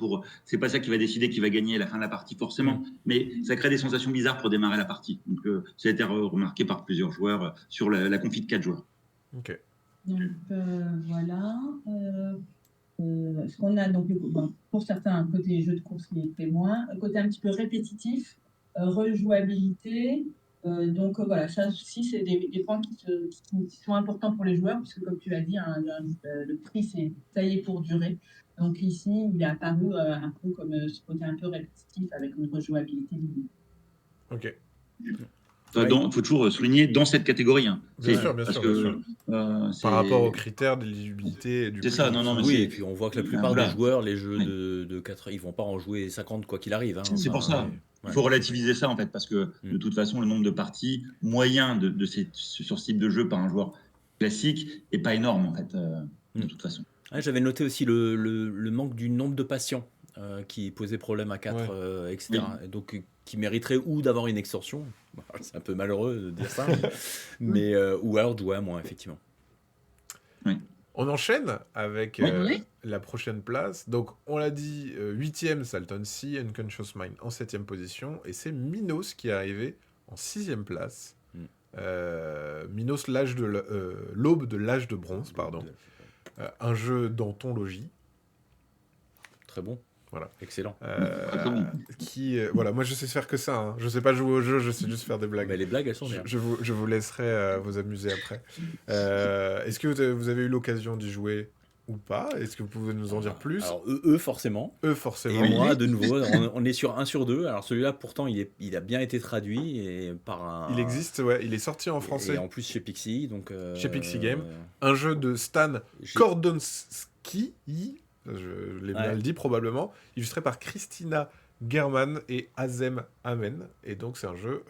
c'est pas ça qui va décider qui va gagner à la fin de la partie forcément, mais ça crée des sensations bizarres pour démarrer la partie. Donc ça a été remarqué par plusieurs joueurs sur la config de 4 joueurs. Ok. Donc voilà. Ce qu'on a donc pour certains côté jeu de course qui est moins, côté un petit peu répétitif, rejouabilité. Donc voilà, ça aussi c'est des points qui sont importants pour les joueurs, puisque comme tu l'as dit, le prix c'est taillé pour durer. Donc ici, il est apparu un peu comme ce côté un peu répétitif avec une rejouabilité limitée. Ok. Il faut toujours souligner dans cette catégorie. Hein. Bien sûr, bien parce sûr, que, bien sûr. Par rapport aux critères d'éligibilité. C'est ça, non, mais oui, et puis on voit que la plupart des joueurs, les jeux Oui. de 4, ils vont pas en jouer 50 quoi qu'il arrive. Hein. C'est pour ça. Il faut relativiser ça en fait, parce que de toute façon, le nombre de parties moyen sur ce type de jeu par un joueur classique n'est pas énorme en fait, de toute façon. J'avais noté aussi le manque du nombre de patients qui posait problème à 4, etc. Oui. Et donc qui mériterait ou d'avoir une extorsion, c'est un peu malheureux de dire ça, mais ou alors de jouer à moins, effectivement. Oui. On enchaîne avec Oui. la prochaine place. Donc, on l'a dit, 8e, Salton Sea, Unconscious Mind en 7e position. Et c'est Minos qui est arrivé en 6e place. Mm. Minos, l'aube de l'âge de bronze, pardon. Un jeu d'anthologie. Très bon. Voilà. Excellent. Voilà, moi je sais faire que ça. Hein. Je sais pas jouer au jeu, je sais juste faire des blagues. Mais les blagues, elles sont bien. Je vous laisserai vous amuser après. Est-ce que vous avez eu l'occasion d'y jouer ou pas? Est-ce que vous pouvez nous en dire plus? Alors, eux forcément. Eux, Et forcément. moi, de nouveau, on est sur 1 sur 2. Alors, celui-là, pourtant, il a bien été traduit par un. Il existe, ouais. Il est sorti en Et français en plus chez Pixie. Donc, chez Pixie Game. Un jeu de Stan j'ai- Kordonski, je l'ai Ouais. mal dit probablement, illustré par Christina German et Azem Amen. Et donc, c'est un jeu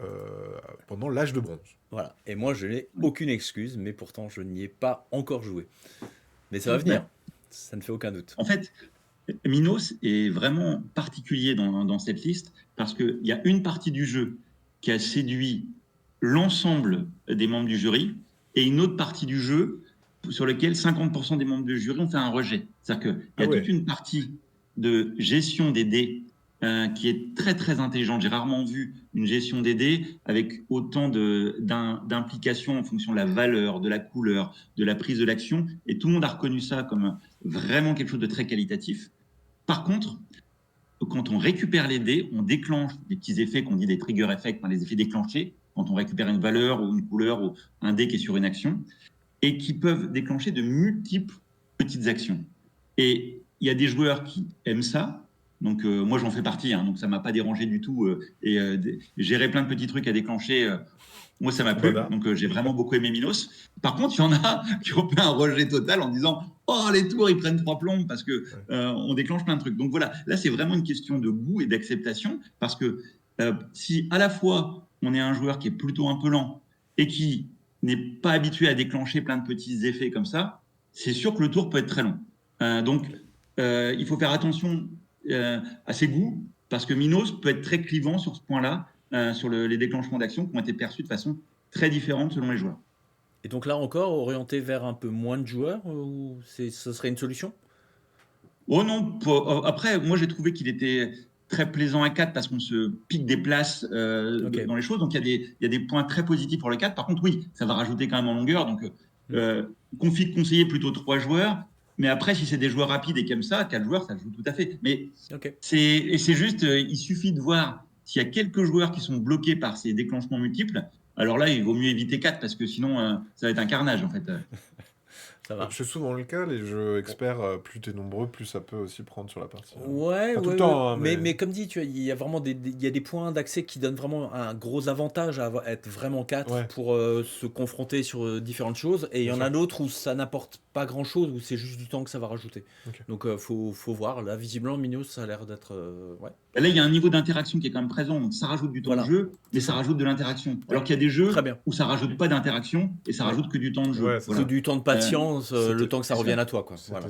pendant l'âge de bronze. Voilà. Et moi, je n'ai aucune excuse, mais pourtant, je n'y ai pas encore joué. Mais ça va venir. Ça ne fait aucun doute. En fait, Minos est vraiment particulier dans cette liste parce qu'il y a une partie du jeu qui a séduit l'ensemble des membres du jury et une autre partie du jeu sur laquelle 50% des membres du jury ont fait un rejet. C'est-à-dire qu'il y a toute une partie de gestion des dés qui est très très intelligente. J'ai rarement vu une gestion des dés avec autant d'implications en fonction de la valeur, de la couleur, de la prise de l'action. Et tout le monde a reconnu ça comme vraiment quelque chose de très qualitatif. Par contre, quand on récupère les dés, on déclenche des petits effets qu'on dit des trigger effects, les effets déclenchés, quand on récupère une valeur ou une couleur ou un dé qui est sur une action, et qui peuvent déclencher de multiples petites actions. Et il y a des joueurs qui aiment ça. Donc moi j'en fais partie, donc ça m'a pas dérangé du tout. Gérer plein de petits trucs à déclencher, moi ça m'a plu. Voilà. Donc j'ai vraiment beaucoup aimé Minos. Par contre, il y en a qui ont fait un rejet total en disant « Oh, les tours, ils prennent 3 plombes parce que on déclenche plein de trucs. » Donc voilà, là c'est vraiment une question de goût et d'acceptation parce que si à la fois on est un joueur qui est plutôt un peu lent et qui n'est pas habitué à déclencher plein de petits effets comme ça, c'est sûr que le tour peut être très long. Donc il faut faire attention à ses goûts, parce que Minos peut être très clivant sur ce point-là, sur les déclenchements d'actions qui ont été perçus de façon très différente selon les joueurs. Et donc là encore, orienté vers un peu moins de joueurs, ou ce serait une solution? Oh non, après, moi j'ai trouvé qu'il était très plaisant à 4 parce qu'on se pique des places dans les choses, donc il y a des points très positifs pour le 4. Par contre, oui, ça va rajouter quand même en longueur, donc config conseiller plutôt 3 joueurs. Mais après, si c'est des joueurs rapides et qui aiment ça, 4 joueurs, ça joue tout à fait. Mais c'est juste, il suffit de voir s'il y a quelques joueurs qui sont bloqués par ces déclenchements multiples. Alors là, il vaut mieux éviter 4 parce que sinon, ça va être un carnage en fait. Ça va. C'est souvent le cas, les jeux experts, plus t'es nombreux, plus ça peut aussi prendre sur la partie. Ouais, Pas tout le temps, hein, mais comme dit, tu vois, il y a vraiment il y a des points d'accès qui donnent vraiment un gros avantage à être vraiment 4 pour se confronter sur différentes choses. Et il y en a d'autres où ça n'apporte pas grand chose, où c'est juste du temps que ça va rajouter. Donc faut voir. Là, visiblement, Minos, ça a l'air d'être. Là, il y a un niveau d'interaction qui est quand même présent. Donc ça rajoute du temps de jeu, mais ça rajoute de l'interaction. Alors qu'il y a des jeux où ça rajoute pas d'interaction et ça rajoute que du temps de jeu. Que du temps de patience, le temps que ça revienne à toi. Quoi. Voilà,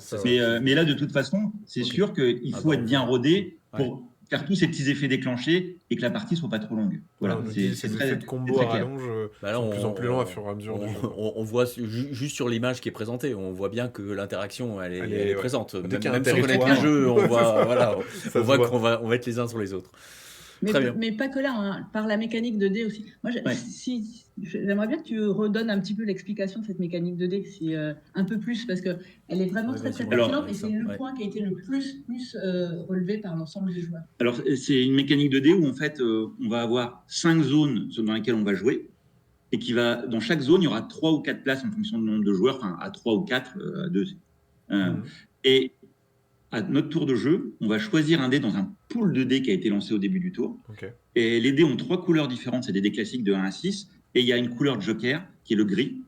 mais là, de toute façon, c'est sûr qu'il faut être bien rodé pour faire tous ces petits effets déclenchés et que la partie soit pas trop longue. Voilà, c'est très de combo à rallonge, de plus en plus long à fur et à mesure. On voit juste sur l'image qui est présentée, on voit bien que l'interaction elle est présente. Même sans connaître les jeux, on voit qu'on va être les uns sur les autres. Mais pas que là, par la mécanique de dés aussi. Moi, j'aimerais bien que tu redonnes un petit peu l'explication de cette mécanique de dés, un peu plus, parce qu'elle est vraiment très pertinente et c'est le point qui a été le plus relevé par l'ensemble des joueurs. Alors, c'est une mécanique de dés où en fait, on va avoir 5 zones dans lesquelles on va jouer et dans chaque zone, il y aura 3 ou 4 places en fonction du nombre de joueurs, enfin à 3 ou 4, à 2. Et à notre tour de jeu, on va choisir un dé dans un pool de dés qui a été lancé au début du tour. Et les dés ont 3 couleurs différentes, c'est des dés classiques de 1 à 6. Et il y a une couleur de joker qui est le gris.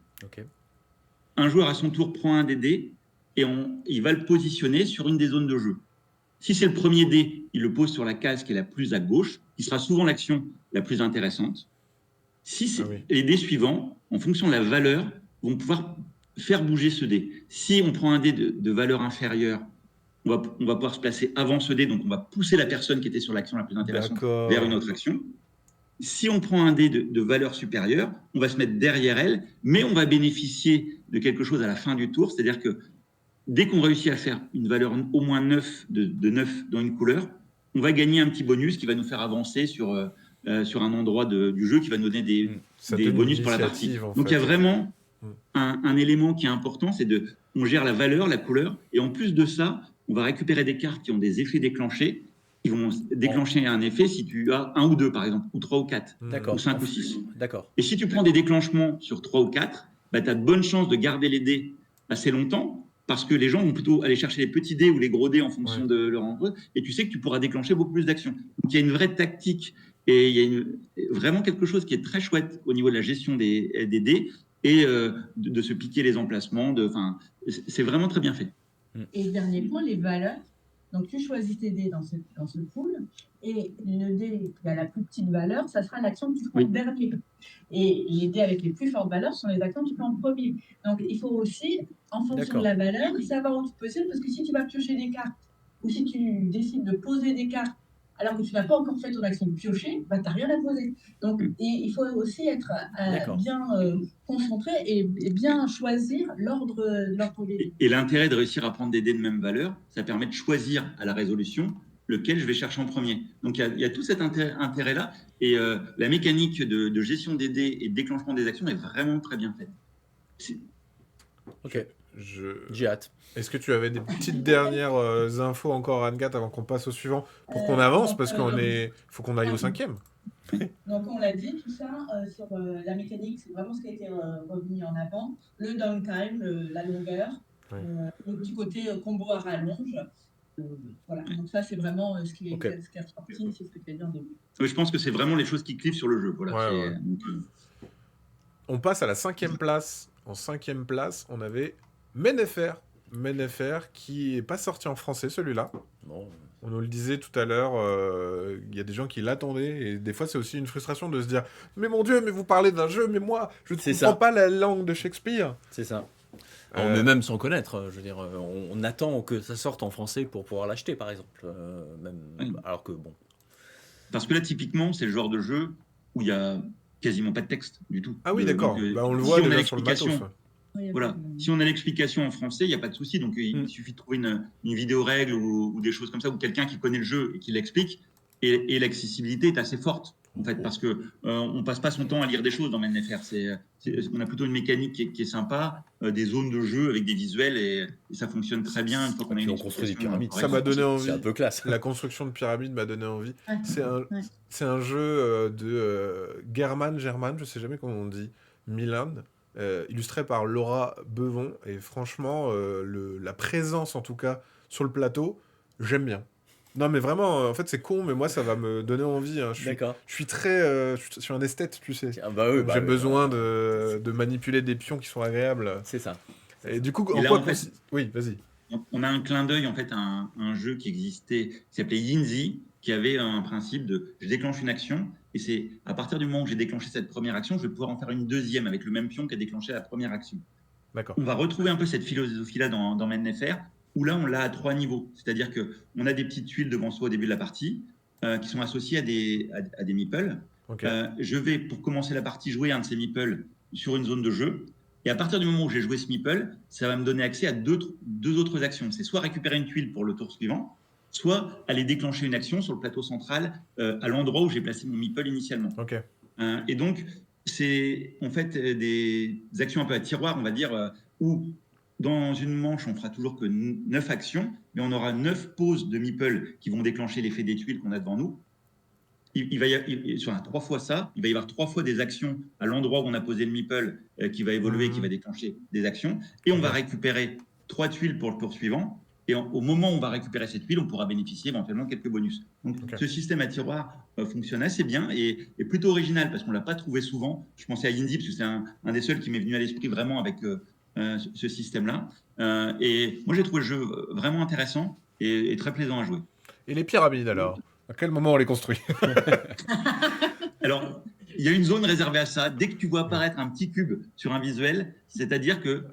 Un joueur à son tour prend un des dés et il va le positionner sur une des zones de jeu. Si c'est le premier dé, il le pose sur la case qui est la plus à gauche, qui sera souvent l'action la plus intéressante. Si c'est les dés suivants, en fonction de la valeur, vont pouvoir faire bouger ce dé. Si on prend un dé de valeur inférieure, on va pouvoir se placer avant ce dé, donc on va pousser la personne qui était sur l'action la plus intéressante vers une autre action. Si on prend un dé de valeur supérieure, on va se mettre derrière elle, mais on va bénéficier de quelque chose à la fin du tour, c'est-à-dire que dès qu'on réussit à faire une valeur au moins 9 de 9 dans une couleur, on va gagner un petit bonus qui va nous faire avancer sur un endroit du jeu qui va nous donner Ça des donne une bonus pour la partie. initiative, en Donc il y a fait. vraiment Mm. un élément qui est important, c'est on gère la valeur, la couleur, et en plus de ça, on va récupérer des cartes qui ont des effets déclenchés, qui vont déclencher un effet si tu as 1 ou 2 par exemple, ou 3 ou 4, D'accord. ou 5 ou 6. D'accord. Et si tu prends des déclenchements sur 3 ou 4, bah, tu as de bonnes chances de garder les dés assez longtemps, parce que les gens vont plutôt aller chercher les petits dés ou les gros dés en fonction Ouais. de leur endroit, et tu sais que tu pourras déclencher beaucoup plus d'actions. Donc il y a une vraie tactique, et il y a vraiment quelque chose qui est très chouette au niveau de la gestion des dés, et de se piquer les emplacements. C'est vraiment très bien fait. Et dernier point, les valeurs. Donc, tu choisis tes dés dans ce pool, et le dé qui a la plus petite valeur, ça sera l'action que tu feras en dernier. Et les dés avec les plus fortes valeurs sont les actions que tu fais en premier. Donc, il faut aussi, en fonction de la valeur, savoir où tu te positionnes, parce que si tu vas piocher des cartes, ou si tu décides de poser des cartes, alors que tu n'as pas encore fait ton action de piocher, bah, tu n'as rien à poser. Donc, il faut aussi être bien concentré et bien choisir l'ordre des dés. Et l'intérêt de réussir à prendre des dés de même valeur, ça permet de choisir à la résolution lequel je vais chercher en premier. Donc, il y a tout cet intérêt-là. Et la mécanique de gestion des dés et de déclenchement des actions est vraiment très bien faite. Ok. J'ai hâte. Est-ce que tu avais des petites dernières infos encore, Anne-Gat, avant qu'on passe au suivant, pour qu'on avance, parce faut qu'on aille au 5e. Donc, on l'a dit, tout ça sur la mécanique, c'est vraiment ce qui a été remis en avant. Le downtime, la longueur, le petit côté combo à rallonge. Voilà, donc ça, c'est vraiment ce qui est sorti, c'est ce que tu as dit en début. Je pense que c'est vraiment les choses qui clivent sur le jeu. Voilà, On passe à la 5e place. En 5e place, on avait Mennefer. Mennefer qui n'est pas sorti en français, celui-là. Bon. On nous le disait tout à l'heure, il y a des gens qui l'attendaient, et des fois c'est aussi une frustration de se dire « Mais mon Dieu, mais vous parlez d'un jeu, mais moi, je ne comprends pas la langue de Shakespeare !» C'est ça. Mais même sans connaître, je veux dire, on attend que ça sorte en français pour pouvoir l'acheter, par exemple. Alors que bon. Parce que là, typiquement, c'est le genre de jeu où il y a quasiment pas de texte du tout. Ah oui, d'accord. On le voit déjà sur le matos. Voilà. Si on a l'explication en français, il n'y a pas de souci. Donc, il suffit de trouver une vidéo règle ou des choses comme ça, ou quelqu'un qui connaît le jeu et qui l'explique. Et l'accessibilité est assez forte, en fait, parce que on passe pas son temps à lire des choses dans Mennefer. On a plutôt une mécanique qui est sympa, des zones de jeu avec des visuels, et ça fonctionne très bien une fois qu'on a une on construit des pyramides. Ça m'a donné envie. C'est un peu classe. La construction de pyramides m'a donné envie. C'est un jeu de German, je sais jamais comment on dit, Milan. Illustré par Laura Bevon, et franchement la présence en tout cas sur le plateau, j'aime bien. Non mais vraiment, en fait c'est con, mais moi ça va me donner envie, hein. Je suis très je suis un esthète, tu sais. J'ai besoin de manipuler des pions qui sont agréables. C'est ça. Et du coup, oui, vas-y. On a un clin d'œil en fait à un jeu qui existait, qui s'appelait Yinzi, qui avait un principe de je déclenche une action, et c'est à partir du moment où j'ai déclenché cette première action, je vais pouvoir en faire une deuxième avec le même pion qui a déclenché la première action. D'accord. On va retrouver un peu cette philosophie-là dans Mennefer, où là on l'a à 3 niveaux. C'est-à-dire qu'on a des petites tuiles devant soi au début de la partie, qui sont associées à des meeples. Okay. Je vais, pour commencer la partie, jouer un de ces meeples sur une zone de jeu. Et à partir du moment où j'ai joué ce meeple, ça va me donner accès à deux autres actions. C'est soit récupérer une tuile pour le tour suivant, soit aller déclencher une action sur le plateau central à l'endroit où j'ai placé mon meeple initialement. Okay. Et donc, c'est en fait des actions un peu à tiroir, on va dire, où dans une manche, on fera toujours que 9 actions, mais on aura 9 pauses de meeple qui vont déclencher l'effet des tuiles qu'on a devant nous. Il va y avoir 3 fois ça, il va y avoir 3 fois des actions à l'endroit où on a posé le meeple qui va évoluer, qui va déclencher des actions, et on va récupérer 3 tuiles pour le tour suivant, et au moment où on va récupérer cette tuile, on pourra bénéficier éventuellement de quelques bonus. Donc ce système à tiroir fonctionne assez bien et plutôt original, parce qu'on ne l'a pas trouvé souvent. Je pensais à Yinzi, parce que c'est un des seuls qui m'est venu à l'esprit vraiment avec ce système-là. Et moi j'ai trouvé le jeu vraiment intéressant et très plaisant à jouer. Et les pyramides alors ? À quel moment on les construit ? Alors, il y a une zone réservée à ça. Dès que tu vois apparaître un petit cube sur un visuel, c'est-à-dire que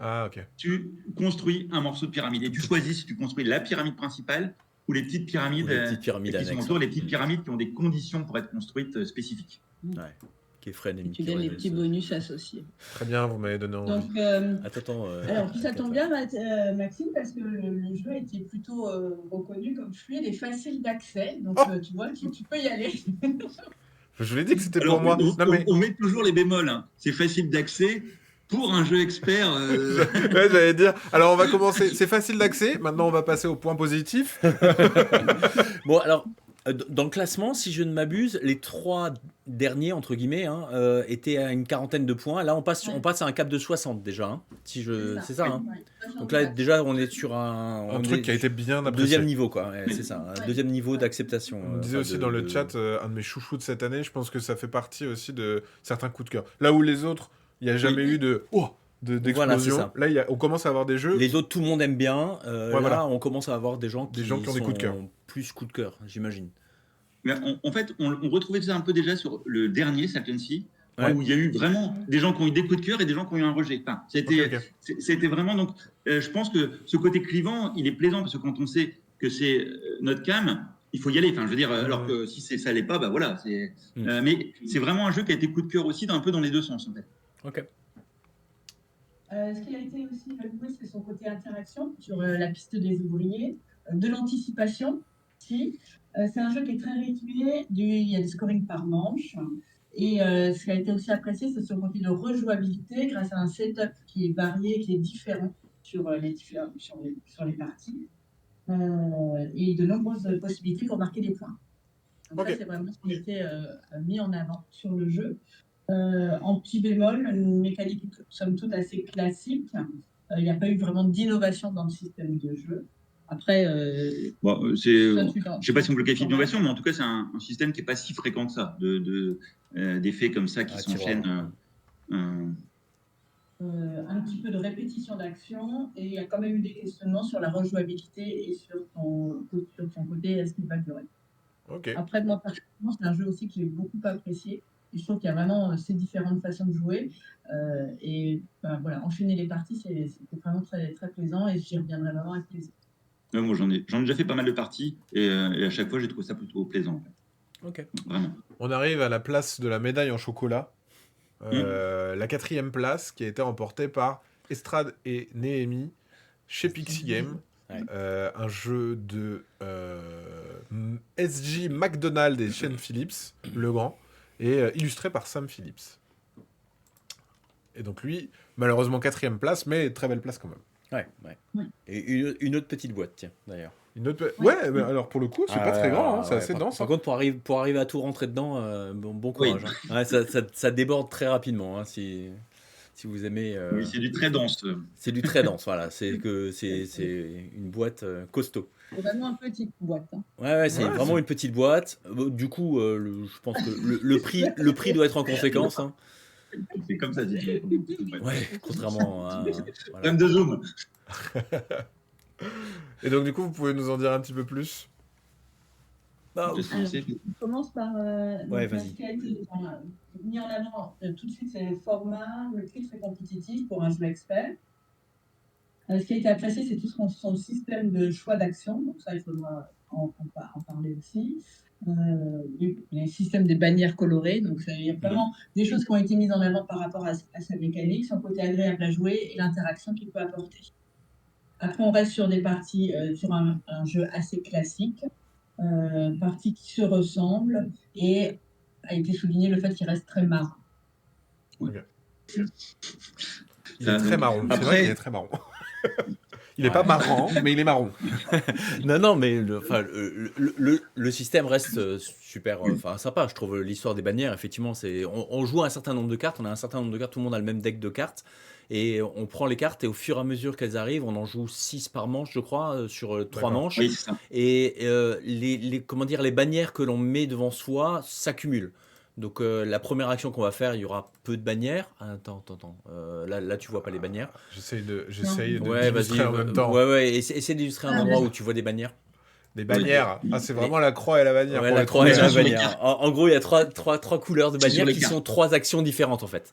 tu construis un morceau de pyramide. Et tu choisis si tu construis la pyramide principale ou les petites pyramides, qui sont autour, les petites pyramides qui ont des conditions pour être construites spécifiques. Ouais. qui effraie Et l'ennemi. tu gagnes les petits bonus associés. Très bien, vous m'avez donné envie. Donc, Attends. alors, puis ça tombe bien, Maxime, parce que le jeu a été plutôt reconnu comme fluide et facile d'accès. Donc, tu vois, tu peux y aller. Je vous l'ai dit que c'était Alors, pour moi. on, Non, mais... on met toujours les bémols. Hein. C'est facile d'accès pour un jeu expert. Ouais, j'allais dire. Alors, on va commencer. C'est facile d'accès. Maintenant, on va passer au point positif. Bon, alors, dans le classement, si je ne m'abuse, les 3 derniers, entre guillemets, étaient à une quarantaine de points. Là, on passe à un cap de 60 déjà. Hein, c'est ça. Hein. Donc là, déjà, on est sur un truc qui a été bien apprécié. Deuxième niveau, quoi. Ouais, c'est ça. Un deuxième niveau d'acceptation. On me disait aussi dans le chat, un de mes chouchous de cette année, je pense que ça fait partie aussi de certains coups de cœur. Là où les autres, il n'y a jamais eu d'explosion. Voilà, là, on commence à avoir des jeux. Les autres, tout le monde aime bien. voilà. On commence à avoir des gens qui ont des coups de cœur. Plus coups de cœur, j'imagine. Mais en fait, on retrouvait ça un peu déjà sur le dernier Salton Sea, Ouais. où il y a eu vraiment des gens qui ont eu des coups de cœur et des gens qui ont eu un rejet. Enfin, c'était vraiment... Donc, je pense que ce côté clivant, il est plaisant, parce que quand on sait que c'est notre cam, il faut y aller. Enfin, je veux dire, alors que si ça l'est pas, bah voilà. Mais c'est vraiment un jeu qui a été coup de cœur aussi, un peu dans les deux sens, en fait. Ok. Ce qui a été aussi évalué, c'est son côté interaction sur la piste des ouvriers, de l'anticipation. C'est un jeu qui est très rythmé, il y a des scorings par manche. Et ce qui a été aussi apprécié, c'est son côté de rejouabilité grâce à un setup qui est varié, qui est différent sur les parties. Et de nombreuses possibilités pour marquer des points. Donc ça, c'est vraiment ce qui a été mis en avant sur le jeu. En petit bémol, une mécanique somme toute assez classique. Il n'y a pas eu vraiment d'innovation dans le système de jeu. Après, je ne sais pas si on peut le qualifier d'innovation, mais en tout cas, c'est un système qui n'est pas si fréquent que ça, d'effets comme ça qui s'enchaînent. Un petit peu de répétition d'action, et il y a quand même eu des questionnements sur la rejouabilité et sur son côté, est-ce qu'il va durer. Après, moi, personnellement, c'est un jeu aussi que j'ai beaucoup apprécié. Et je trouve qu'il y a vraiment ces différentes façons de jouer. Voilà, enchaîner les parties, c'était vraiment très, très plaisant, et j'y reviendrai vraiment avec plaisir. Moi, j'en ai déjà fait pas mal de parties, et à chaque fois, j'ai trouvé ça plutôt plaisant. Ok. Vraiment. On arrive à la place de la médaille en chocolat. La 4e place qui a été remportée par Estrade et Néhémie chez Pixie Game. Un jeu de SJ McDonald et Shane Phillips, le grand, et illustré par Sam Phillips. Et donc lui, malheureusement 4e place, mais très belle place quand même. Ouais. Et une autre petite boîte, tiens, d'ailleurs. Ouais, mais alors pour le coup, c'est pas très grand, c'est assez dense. Par contre, pour arriver à tout rentrer dedans, bon courage. Hein. Ça déborde très rapidement, hein, si vous aimez. Oui, c'est du très dense. C'est du très dense, voilà. C'est une boîte costaud. C'est vraiment une petite boîte. Hein. Ouais, c'est vraiment une petite boîte. Du coup, je pense que le prix doit être en conséquence. Hein. C'est comme ça, c'est ouais, contrairement à... Même de zoom. Et donc, du coup, vous pouvez nous en dire un petit peu plus? Alors, on commence par vas-y. ce qui a été mis en avant tout de suite, c'est le format, le prix très compétitif pour un jeu expert. Ce qui a été apprécié, c'est tout son système de choix d'action. Donc ça, il faudra en parler aussi. Les systèmes des bannières colorées. Donc il y a vraiment des choses qui ont été mises en avant par rapport à sa mécanique, son côté agréable à jouer et l'interaction qu'il peut apporter. Après, on reste sur des parties, sur un jeu assez classique, parties qui se ressemblent, et a été souligné le fait qu'il reste très marrant. Okay. Il est très marron. C'est vrai qu'il est très marron. Il n'est pas marrant, mais il est marron. non, mais le système reste super sympa. Je trouve l'histoire des bannières, effectivement, on joue à un certain nombre de cartes, on a un certain nombre de cartes, tout le monde a le même deck de cartes, et on prend les cartes, et au fur et à mesure qu'elles arrivent, on en joue 6 par manche, je crois, sur 3 manches. Oui, c'est ça. Et les bannières que l'on met devant soi s'accumulent. Donc la première action qu'on va faire, il y aura peu de bannières. Attends. Là tu vois pas les bannières. J'essaye d'illustrer en même temps. Essaye d'illustrer un endroit où tu vois des bannières. Des bannières. C'est vraiment la croix et la bannière. La croix et la bannière. En gros, il y a trois couleurs de bannières qui sont 3 actions différentes en fait.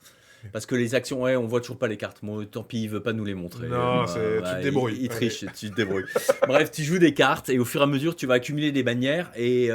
Parce que les actions, ouais, on voit toujours pas les cartes. Bon, tant pis, il veut pas nous les montrer. Non, tu te débrouilles. Il triche, tu te débrouilles. Bref, tu joues des cartes et au fur et à mesure, tu vas accumuler des bannières et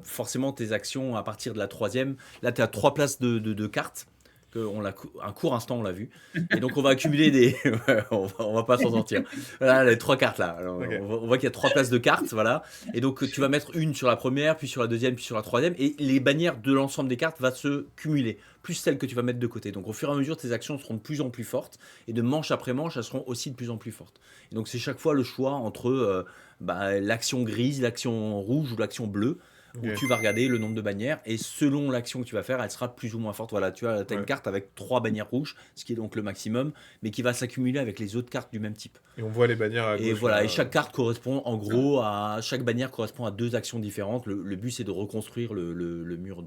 forcément, tes actions à partir de la troisième, là, tu as 3 places de cartes. Un court instant, on l'a vu. Et donc, on va accumuler des. Ouais, on va pas s'en sortir. Voilà, les 3 cartes là. Alors, Ok. on voit qu'il y a 3 places de cartes. Voilà. Et donc, tu vas mettre une sur la première, puis sur la deuxième, puis sur la troisième. Et les bannières de l'ensemble des cartes va se cumuler, plus celles que tu vas mettre de côté. Donc, au fur et à mesure, tes actions seront de plus en plus fortes. Et de manche après manche, elles seront aussi de plus en plus fortes. Et donc, c'est chaque fois le choix entre l'action grise, l'action rouge ou l'action bleue. Où Ok. tu vas regarder le nombre de bannières et selon l'action que tu vas faire, elle sera plus ou moins forte. Voilà, tu as une carte avec 3 bannières rouges, ce qui est donc le maximum, mais qui va s'accumuler avec les autres cartes du même type. Et on voit les bannières à Et gauche. voilà, là. et chaque carte correspond en gros à chaque bannière correspond à 2 actions différentes. Le but c'est de reconstruire le mur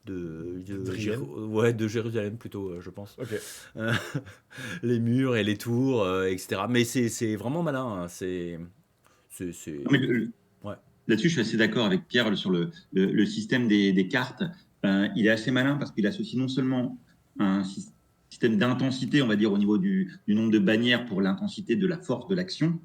de Jérusalem plutôt, je pense. Ok. Euh, les murs et les tours, etc. Mais c'est vraiment malin. Hein. C'est Non, mais Ouais. là-dessus, je suis assez d'accord avec Pierre sur le système des cartes. Il est assez malin parce qu'il associe non seulement un système d'intensité, on va dire, au niveau du nombre de bannières pour l'intensité de la force de l'action,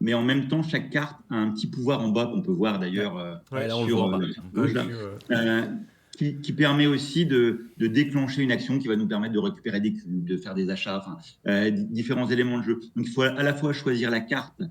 mais en même temps, chaque carte a un petit pouvoir en bas qu'on peut voir d'ailleurs Ouais, là, on le sur voit en bas. la carte gauche, là, Ouais. qui permet aussi de déclencher une action qui va nous permettre de récupérer de faire des achats, enfin, différents éléments de jeu. Donc, il faut à la fois choisir la carte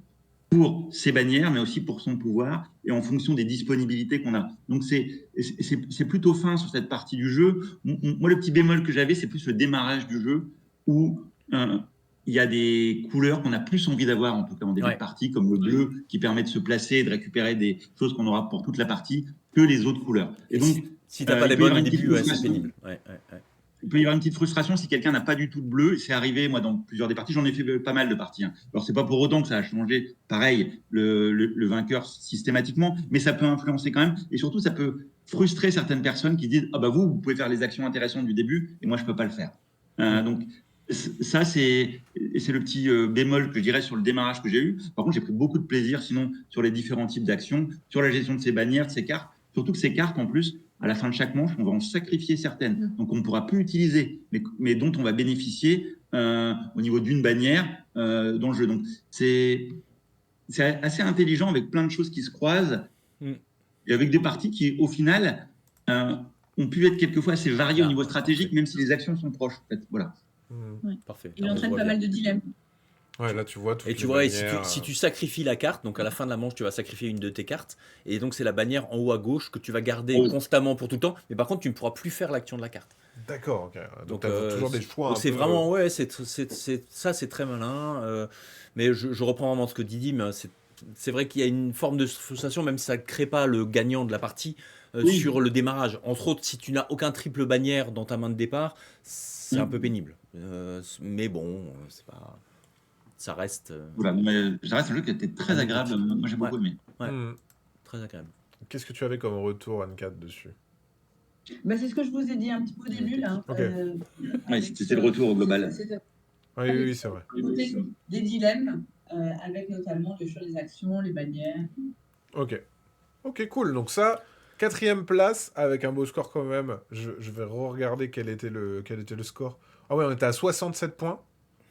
pour ses bannières, mais aussi pour son pouvoir, et en fonction des disponibilités qu'on a. Donc, c'est plutôt fin sur cette partie du jeu. Moi, le petit bémol que j'avais, c'est plus le démarrage du jeu, où il y a des couleurs qu'on a plus envie d'avoir, en tout cas en début de partie, comme le bleu, qui permet de se placer et de récupérer des choses qu'on aura pour toute la partie, que les autres couleurs. Et donc, si tu n'as pas les bonnes au début, c'est pénible. Il peut y avoir une petite frustration si quelqu'un n'a pas du tout de bleu. C'est arrivé, moi, dans plusieurs des parties. J'en ai fait pas mal de parties. Hein. Alors, c'est pas pour autant que ça a changé, pareil, le vainqueur systématiquement, mais ça peut influencer quand même. Et surtout, ça peut frustrer certaines personnes qui disent « Ah bah vous pouvez faire les actions intéressantes du début, et moi, je peux pas le faire. » Donc, ça, c'est le petit bémol que je dirais sur le démarrage que j'ai eu. Par contre, j'ai pris beaucoup de plaisir, sinon, sur les différents types d'actions, sur la gestion de ces bannières, de ces cartes. Surtout que ces cartes, en plus, à la fin de chaque manche, on va en sacrifier certaines. Donc, on ne pourra plus utiliser, mais dont on va bénéficier au niveau d'une bannière dans le jeu. Donc, c'est assez intelligent avec plein de choses qui se croisent et avec des parties qui, au final, ont pu être quelquefois assez variées au niveau stratégique, même si les actions sont proches. En fait. Voilà. Parfait. Il entraîne pas mal de dilemmes. Ouais, là tu vois toutes et tu les vois, bannières, si tu sacrifies la carte, donc à la fin de la manche, tu vas sacrifier une de tes cartes, et donc c'est la bannière en haut à gauche que tu vas garder constamment pour tout le temps, mais par contre tu ne pourras plus faire l'action de la carte. D'accord, ok. Donc tu as toujours des choix. C'est vraiment, ouais, ça c'est très malin, mais je reprends vraiment ce que Didi, mais c'est vrai qu'il y a une forme de frustration, même si ça ne crée pas le gagnant de la partie sur le démarrage. Entre autres, si tu n'as aucun triple bannière dans ta main de départ, c'est un peu pénible. Mais bon, c'est pas... Ça reste. Voilà, mais ça reste un jeu qui était très agréable. Moi, j'ai beaucoup aimé. Ouais, très agréable. Qu'est-ce que tu avais comme retour, Anne-Cat, dessus? C'est ce que je vous ai dit un petit peu au début. Là. Okay. C'était le retour au global. Oui, c'est vrai. Des dilemmes, avec notamment le choix des actions, les bannières. Ok, cool. Donc ça, 4e place, avec un beau score quand même. Je vais re-regarder quel était le score. Ah ouais, on était à 67 points.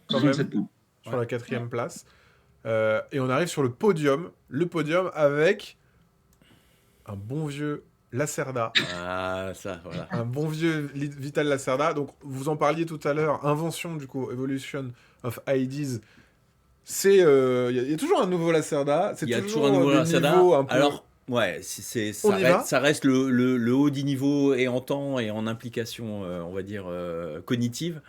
Quand 67 même. points. Sur la 4e place. Et on arrive sur le podium. Le podium avec un bon vieux Lacerda. Ah, ça, voilà. Un bon vieux Vital Lacerda. Donc, vous en parliez tout à l'heure. Invention, du coup, Evolution of Ideas. C'est... Il y a toujours un nouveau Lacerda. Il y a toujours un nouveau Lacerda. Peu... Alors, ouais, ça reste le haut du niveau et en temps et en implication, on va dire, cognitive.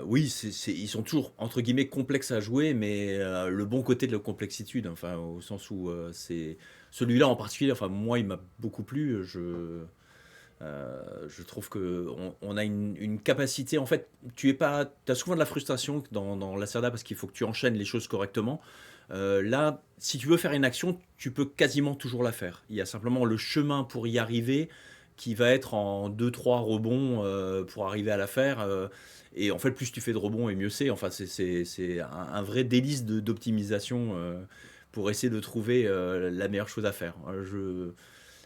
Oui, ils sont toujours entre guillemets complexes à jouer, mais le bon côté de la complexitude, enfin au sens où c'est celui-là en particulier. Enfin moi, il m'a beaucoup plu. Je trouve que on a une capacité. En fait, t'as souvent de la frustration dans Lacerda parce qu'il faut que tu enchaînes les choses correctement. Là, si tu veux faire une action, tu peux quasiment toujours la faire. Il y a simplement le chemin pour y arriver qui va être en 2-3 rebonds pour arriver à la faire. Et en fait, plus tu fais de rebonds et mieux c'est. Enfin, c'est un vrai délice d'optimisation pour essayer de trouver la meilleure chose à faire.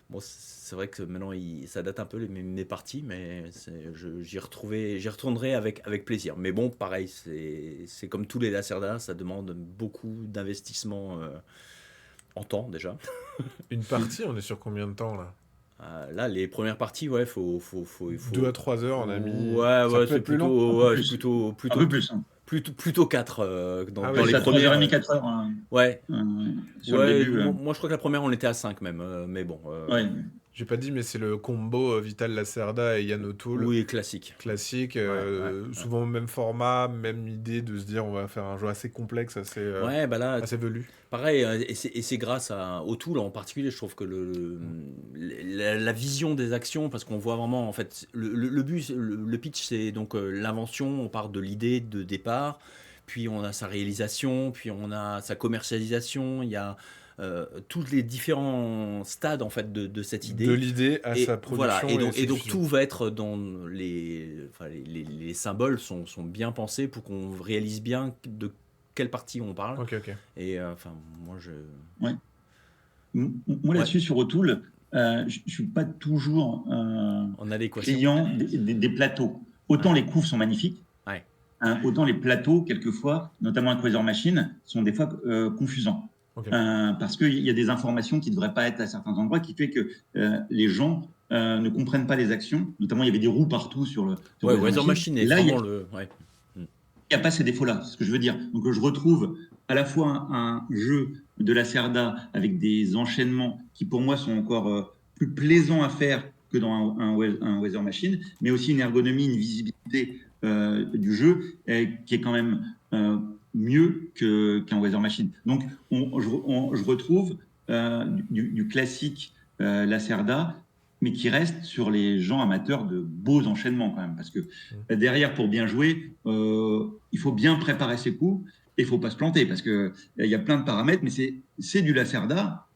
Bon, c'est vrai que maintenant, ça date un peu mes parties, mais j'y retournerai avec plaisir. Mais bon, pareil, c'est comme tous les Lacerda, ça demande beaucoup d'investissement en temps déjà. Une partie, on est sur combien de temps là? Là, les premières parties, ouais, il 2 à faut. 3 heures, on a mis. Ouais, Ça ouais, peut c'est être plus long? Un plutôt, peu ouais, plus. Un plutôt, peu plus. Hein. plutôt 4 Ah dans ouais, les C'est à premières. 3h30, 4h hein, Ouais, sur le ouais, début. moi je crois que la première, on était à 5 même, mais bon. Ouais. j'ai pas dit, mais c'est le combo Vital Lacerda et Yann O'Toole. Oui, classique. Classique, Ouais, ouais, ouais. souvent même format, même idée de se dire on va faire un jeu assez complexe, Ouais, bah là, assez velu. pareil, et c'est grâce au tool en particulier, je trouve que la vision des actions, parce qu'on voit vraiment, en fait, le but, le pitch, c'est donc l'invention, on part de l'idée de départ, puis on a sa réalisation, puis on a sa commercialisation, il y a tous les différents stades, en fait, de cette De idée. l'idée à sa Et voilà, production et et sa donc diffusion. tout va être dans enfin, les symboles sont bien pensés pour qu'on réalise bien de quelle partie on parle. Ok, ok. Et enfin, moi je. Ouais. Moi, Ouais, là-dessus, sur O'Toole, je ne suis pas toujours en adéquation. client des plateaux. Autant Ouais, les couves sont magnifiques, ouais, hein, autant les plateaux, quelquefois, notamment avec Weather Machine, sont des fois confusants. Ok. Parce qu'il y a des informations qui ne devraient pas être à certains endroits, qui fait que les gens ne comprennent pas les actions. Notamment, il y avait des roues partout sur ouais, Weather Weather Machine. Machine Et est là, il vraiment le. Ouais. Mm. n'y a pas ces défauts-là, c'est ce que je veux dire. Donc, je retrouve à la fois un jeu de la Cerda avec des enchaînements qui, pour moi, sont encore plus plaisants à faire que dans un Weather Machine, mais aussi une ergonomie, une visibilité du jeu qui est quand même mieux qu'un Weather Machine. Donc, je retrouve du classique Lacerda, mais qui reste sur les gens amateurs de beaux enchaînements quand même, parce que derrière, pour bien jouer, il faut bien préparer ses coups et il faut pas se planter, parce que il y a plein de paramètres, mais c'est du Lacerda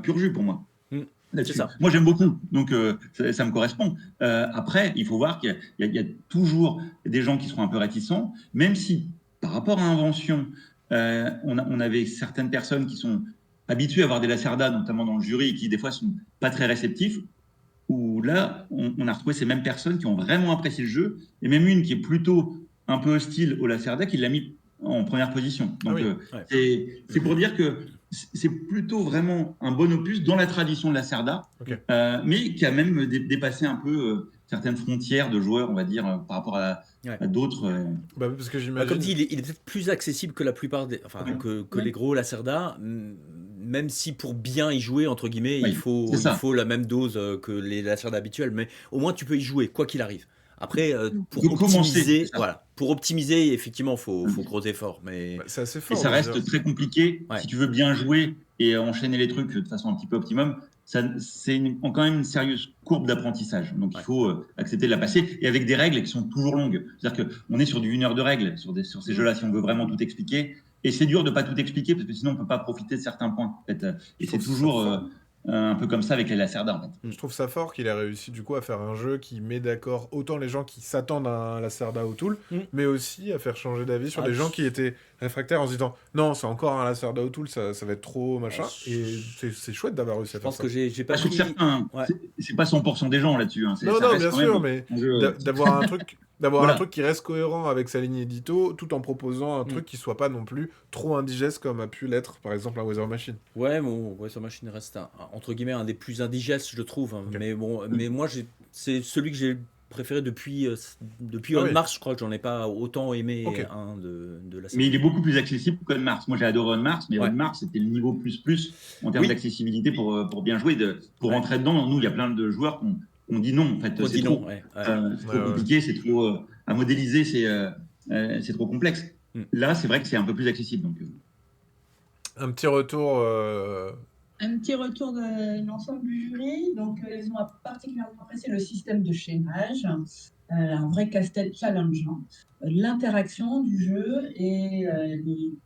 pur jus pour moi. Mm. C'est Là-dessus. ça. Moi, j'aime beaucoup, donc ça me correspond. Après, il faut voir qu'il y a toujours des gens qui seront un peu réticents, même si, par rapport à Invention, on avait certaines personnes qui sont habituées à avoir des Lacerda, notamment dans le jury, et qui des fois sont pas très réceptifs, où là, on a retrouvé ces mêmes personnes qui ont vraiment apprécié le jeu, et même une qui est plutôt un peu hostile au Lacerda, qui l'a mis en première position. Ah Donc, oui. Ouais. c'est pour dire que c'est plutôt vraiment un bon opus dans la tradition de Lacerda, Ok. mais qui a même dépassé un peu certaines frontières de joueurs, on va dire, par rapport Ouais. à d'autres. Bah, parce que Bah, comme j'imagine. dit, il est peut-être plus accessible que la plupart des, enfin, Ouais, que Oui. les gros Lacerda, même si pour bien y jouer, entre guillemets, ouais, c'est il ça. faut la même dose que les Lacerda habituels, mais au moins tu peux y jouer, quoi qu'il arrive. Après, De commencer, c'est ça. pour optimiser, effectivement, faut gros efforts, mais Bah, c'est assez Et fort ça de se dire. reste très compliqué. ouais, Si tu veux bien jouer et enchaîner les trucs de façon un petit peu optimum, c'est quand même une sérieuse courbe d'apprentissage. Donc il ouais. faut accepter de la passer et avec des règles qui sont toujours longues. C'est-à-dire qu'on est sur du 1 heure de règles sur ces jeux-là si on veut vraiment tout expliquer. Et c'est dur de pas tout expliquer parce que sinon on peut pas profiter de certains points. En fait. Et Je c'est trouve ça toujours fort. un peu comme ça avec les Lacerda en fait. Je trouve ça fort qu'il ait réussi du coup à faire un jeu qui met d'accord autant les gens qui s'attendent à un Lacerda O'Toole, Mm. mais aussi à faire changer d'avis sur Ah, des gens qui étaient réfractaires en se disant non, c'est encore un Lacerda O'Toole, ça va être trop machin. Et c'est chouette d'avoir réussi je à faire pense ça. que j'ai pas Pas sur pris. certains, Ouais. c'est pas 100% des gens là-dessus. Hein. Non, Ça non, reste bien quand même sûr, mais un jeu. d'avoir un truc. D'avoir un Voilà. truc qui reste cohérent avec sa ligne édito, tout en proposant un Mm. truc qui soit pas non plus trop indigeste comme a pu l'être, par exemple, un Weather Machine. Ouais, bon, Weather Machine reste entre guillemets un des plus indigestes, je le trouve, hein. Ok. Mais bon, mais moi c'est celui que j'ai préféré depuis Ah On oui, Mars, je crois que j'en ai pas autant aimé ok. un de la Mais série. il est beaucoup plus accessible qu'On Mars. Moi, j'ai adoré On Mars, mais On Ouais, Mars, c'était le niveau plus en termes oui, d'accessibilité pour bien jouer. Pour ouais. rentrer dedans, nous, il y a plein de joueurs qui ont dit non. En fait, Qu'on c'est dit non, trop. ouais, ouais. C'est Ouais, trop ouais, ouais. compliqué, c'est trop à modéliser, c'est trop complexe. Mm. Là, c'est vrai que c'est un peu plus accessible. Donc, Un petit retour. Un petit retour de l'ensemble du jury. Donc, ils ont particulièrement apprécié le système de chaînage, un vrai casse-tête challengeant, l'interaction du jeu et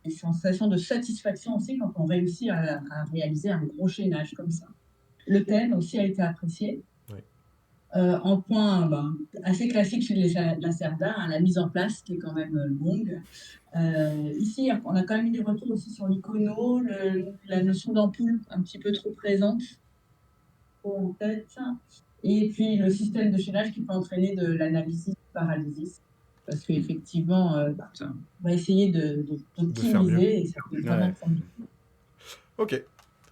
les sensations de satisfaction aussi quand on réussit à réaliser un gros chaînage comme ça. Le thème aussi a été apprécié. Oui. En point assez classique chez les Lacerda, hein, la mise en place qui est quand même longue. Ici, on a quand même eu des retours aussi sur l'icono, la notion d'ampoule un petit peu trop présente. trop en tête. Et puis le système de chaînage qui peut entraîner de l'analysis paralysis. Parce qu'effectivement, Ça. on va essayer faire mieux. d'optimiser et ça peut vraiment Ouais. prendre. Ok.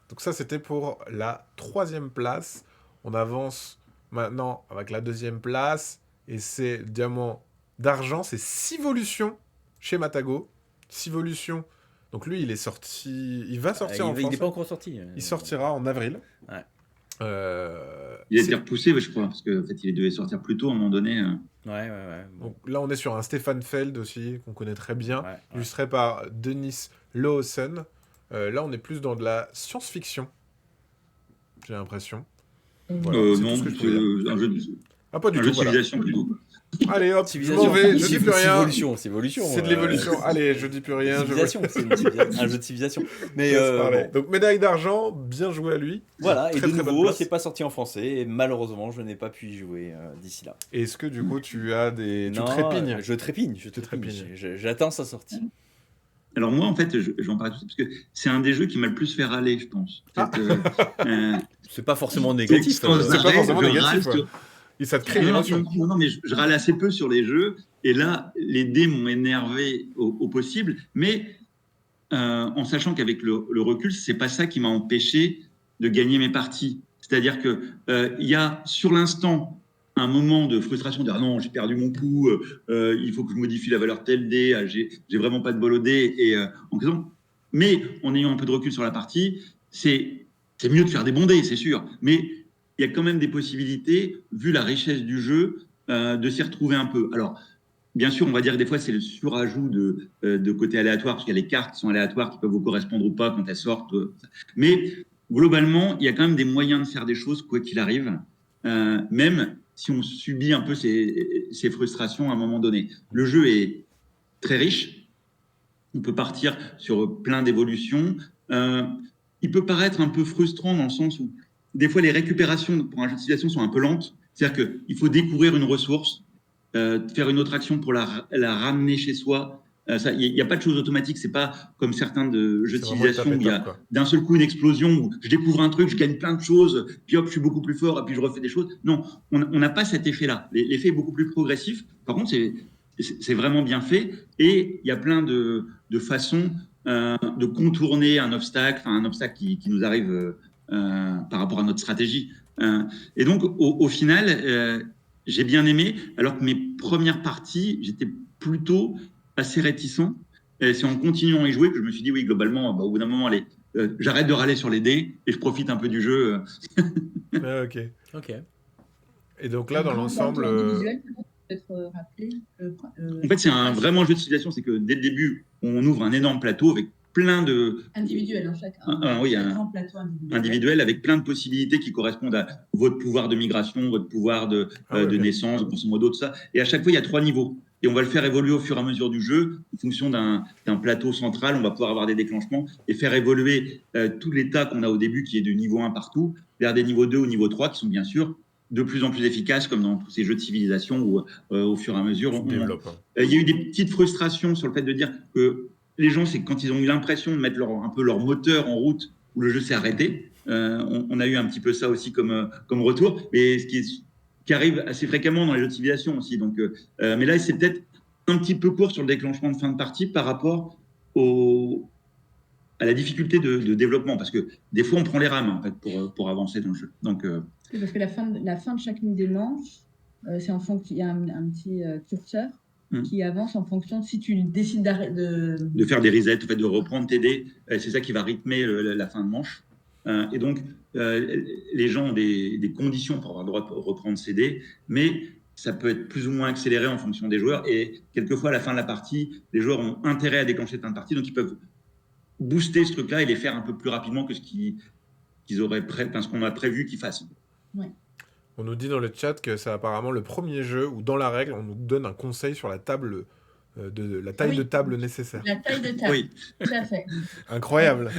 Donc ça, c'était pour la 3e place. On avance maintenant avec la 2e place. Et c'est diamant d'argent. C'est Sivolution chez Matago. Sivolution. Donc lui, il est sorti... Il va sortir en Il France. n'est pas encore sorti. Il sortira en avril. Ouais. Il a C'est- été repoussé, je crois, parce qu'en fait, il devait sortir plus tôt à un moment donné. Ouais. Bon. Donc là, on est sur un Stéphane Feld aussi, qu'on connaît très bien, Ouais. illustré par Denis Lawson. Là, on est plus dans de la science-fiction, j'ai l'impression. Voilà, c'est non, tout ce que je peux dire. un jeu de, Ah, pas du un tout, jeu de voilà. civilisation plutôt. Allez, hop, je Civilisation. m'en vais, je dis plus rien. C'est évolution. C'est de l'évolution. Allez, je dis plus rien. Je Civilisation, c'est un jeu de civilisation. Mais laisse parler. bon. Donc, médaille d'argent, bien joué à lui. Voilà, et Très, de très bonne nouveau, place. c'est pas sorti en français, et malheureusement, je n'ai pas pu y jouer d'ici là. Est-ce que du coup, tu as des... Tu Non, trépignes je trépigne. J'attends sa sortie. Alors moi, en fait, j'en parle tout de suite, parce que c'est un des jeux qui m'a le plus fait râler, je pense. En fait, C'est pas forcément négatif. C'est pas forcément je négatif, râle ouais. sur- Et ça te crée une Non, émotion. non, mais je râle assez peu sur les jeux. Et là, les dés m'ont énervé au possible. Mais en sachant qu'avec le recul, c'est pas ça qui m'a empêché de gagner mes parties. C'est-à-dire que il y a sur l'instant un moment de frustration, de dire ah non, j'ai perdu mon coup, il faut que je modifie la valeur tel dé, j'ai vraiment pas de bol au dé. Et en question, mais en ayant un peu de recul sur la partie, c'est mieux de faire des bons dés, c'est sûr. Mais il y a quand même des possibilités, vu la richesse du jeu, de s'y retrouver un peu. Alors, bien sûr, on va dire que des fois, c'est le surajout de côté aléatoire, parce qu'il y a les cartes qui sont aléatoires, qui peuvent vous correspondre ou pas quand elles sortent. Mais globalement, il y a quand même des moyens de faire des choses, quoi qu'il arrive, même si on subit un peu ces frustrations à un moment donné. Le jeu est très riche. On peut partir sur plein d'évolutions. Il peut paraître un peu frustrant dans le sens où des fois les récupérations pour un jeu de civilisation sont un peu lentes. C'est-à-dire qu'il faut découvrir une ressource, faire une autre action pour la ramener chez soi. Il n'y a pas de chose automatique. C'est pas comme certains de jeux de C'est vraiment étape civilisation où il y a quoi. d'un seul coup une explosion où je découvre un truc, je gagne plein de choses, puis hop, je suis beaucoup plus fort, et puis je refais des choses. Non, on n'a pas cet effet-là. L'effet est beaucoup plus progressif. Par contre, c'est vraiment bien fait, et il y a plein de façons de contourner un obstacle qui nous arrive par rapport à notre stratégie. Et donc, au final, j'ai bien aimé, alors que mes premières parties, j'étais plutôt assez réticent. Et c'est en continuant à y jouer que je me suis dit, oui, globalement, au bout d'un moment, allez, j'arrête de râler sur les dés et je profite un peu du jeu. Ah, ok. Ok. Et donc là, dans l'ensemble... Peut-être rappeler. En fait, c'est vraiment un jeu de civilisation, c'est que dès le début, on ouvre un énorme plateau avec plein de... Individuel, en chacun. Oui, un un grand plateau individuel. individuel avec plein de possibilités qui correspondent à votre pouvoir de migration, votre pouvoir de naissance, grosso modo, tout ça. Et à chaque fois, il y a 3 niveaux. Et on va le faire évoluer au fur et à mesure du jeu, en fonction d'un plateau central. On va pouvoir avoir des déclenchements et faire évoluer tout l'état qu'on a au début, qui est de niveau 1 partout, vers des niveaux 2 ou niveau 3, qui sont bien sûr de plus en plus efficaces, comme dans tous ces jeux de civilisation où au fur et à mesure, on développe. il y a eu des petites frustrations sur le fait de dire que les gens, c'est quand ils ont eu l'impression de mettre un peu leur moteur en route, où le jeu s'est arrêté. On a eu un petit peu ça aussi comme retour, mais ce qui arrive assez fréquemment dans les jeux de civilisation aussi. Donc, mais là, c'est peut-être un petit peu court sur le déclenchement de fin de partie par rapport à la difficulté de développement, parce que des fois, on prend les rames en fait, pour avancer dans le jeu. Donc, Oui, parce que la fin de chacune des manches, c'est en fonction, il y a un petit curseur qui avance en fonction de si tu décides de faire des resets, en fait, de reprendre tes dés, c'est ça qui va rythmer la fin de manche. Et donc, les gens ont des conditions pour avoir le droit de reprendre ses dés, mais ça peut être plus ou moins accéléré en fonction des joueurs. Et quelquefois, à la fin de la partie, les joueurs ont intérêt à déclencher fin de partie, donc ils peuvent booster ce truc-là et les faire un peu plus rapidement que ce qu'on a prévu qu'ils fassent. Ouais. On nous dit dans le chat que c'est apparemment le premier jeu où, dans la règle, on nous donne un conseil sur la table, la taille de table nécessaire. La taille de table, Oui. tout à fait. Incroyable.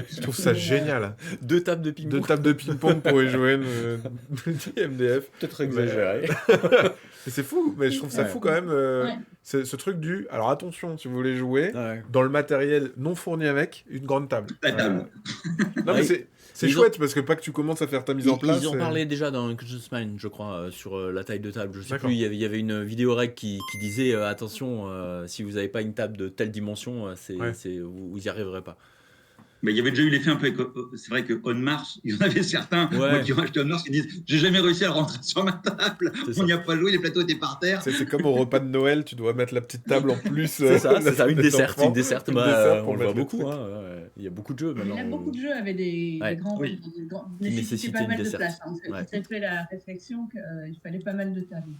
Je trouve ça génial. 2 tables de ping-pong. 2 tables de ping-pong pour y jouer, nous dit MDF. Peut-être exagéré. Mais c'est fou, mais je trouve ça fou quand même, ce truc du... Alors attention, si vous voulez jouer, dans le matériel non fourni avec, une grande table. La table. Non, mais C'est Ils chouette parce que pas que tu commences à faire ta mise en place. Ils en et- parlaient déjà dans Unconscious Mind, je crois, sur la taille de table. Je sais D'accord. plus, il y avait une vidéo règle qui disait attention, si vous n'avez pas une table de telle dimension, Ouais. vous y arriverez pas. Mais il y avait déjà eu l'effet un peu avec, c'est vrai que On Mars, il y en avait certains Ouais. moi, qui ont acheté On Mars qui disent j'ai jamais réussi à le rentrer sur ma table, C'est ça. on n'y a pas joué, les plateaux étaient par terre. C'est comme au repas de Noël, tu dois mettre la petite table en plus. C'est ça, la une des desserte. enfants. Une desserte, Une bah, desserte pour on le voit mettre les beaucoup. trucs. Hein, ouais. Il y a beaucoup de jeux Il maintenant. y a beaucoup de jeux avec des Ouais. grands, Oui. nécessitaient nécessitaient pas une mal de desserte. place. On Ouais. s'est fait la réflexion qu'il fallait pas mal de tables.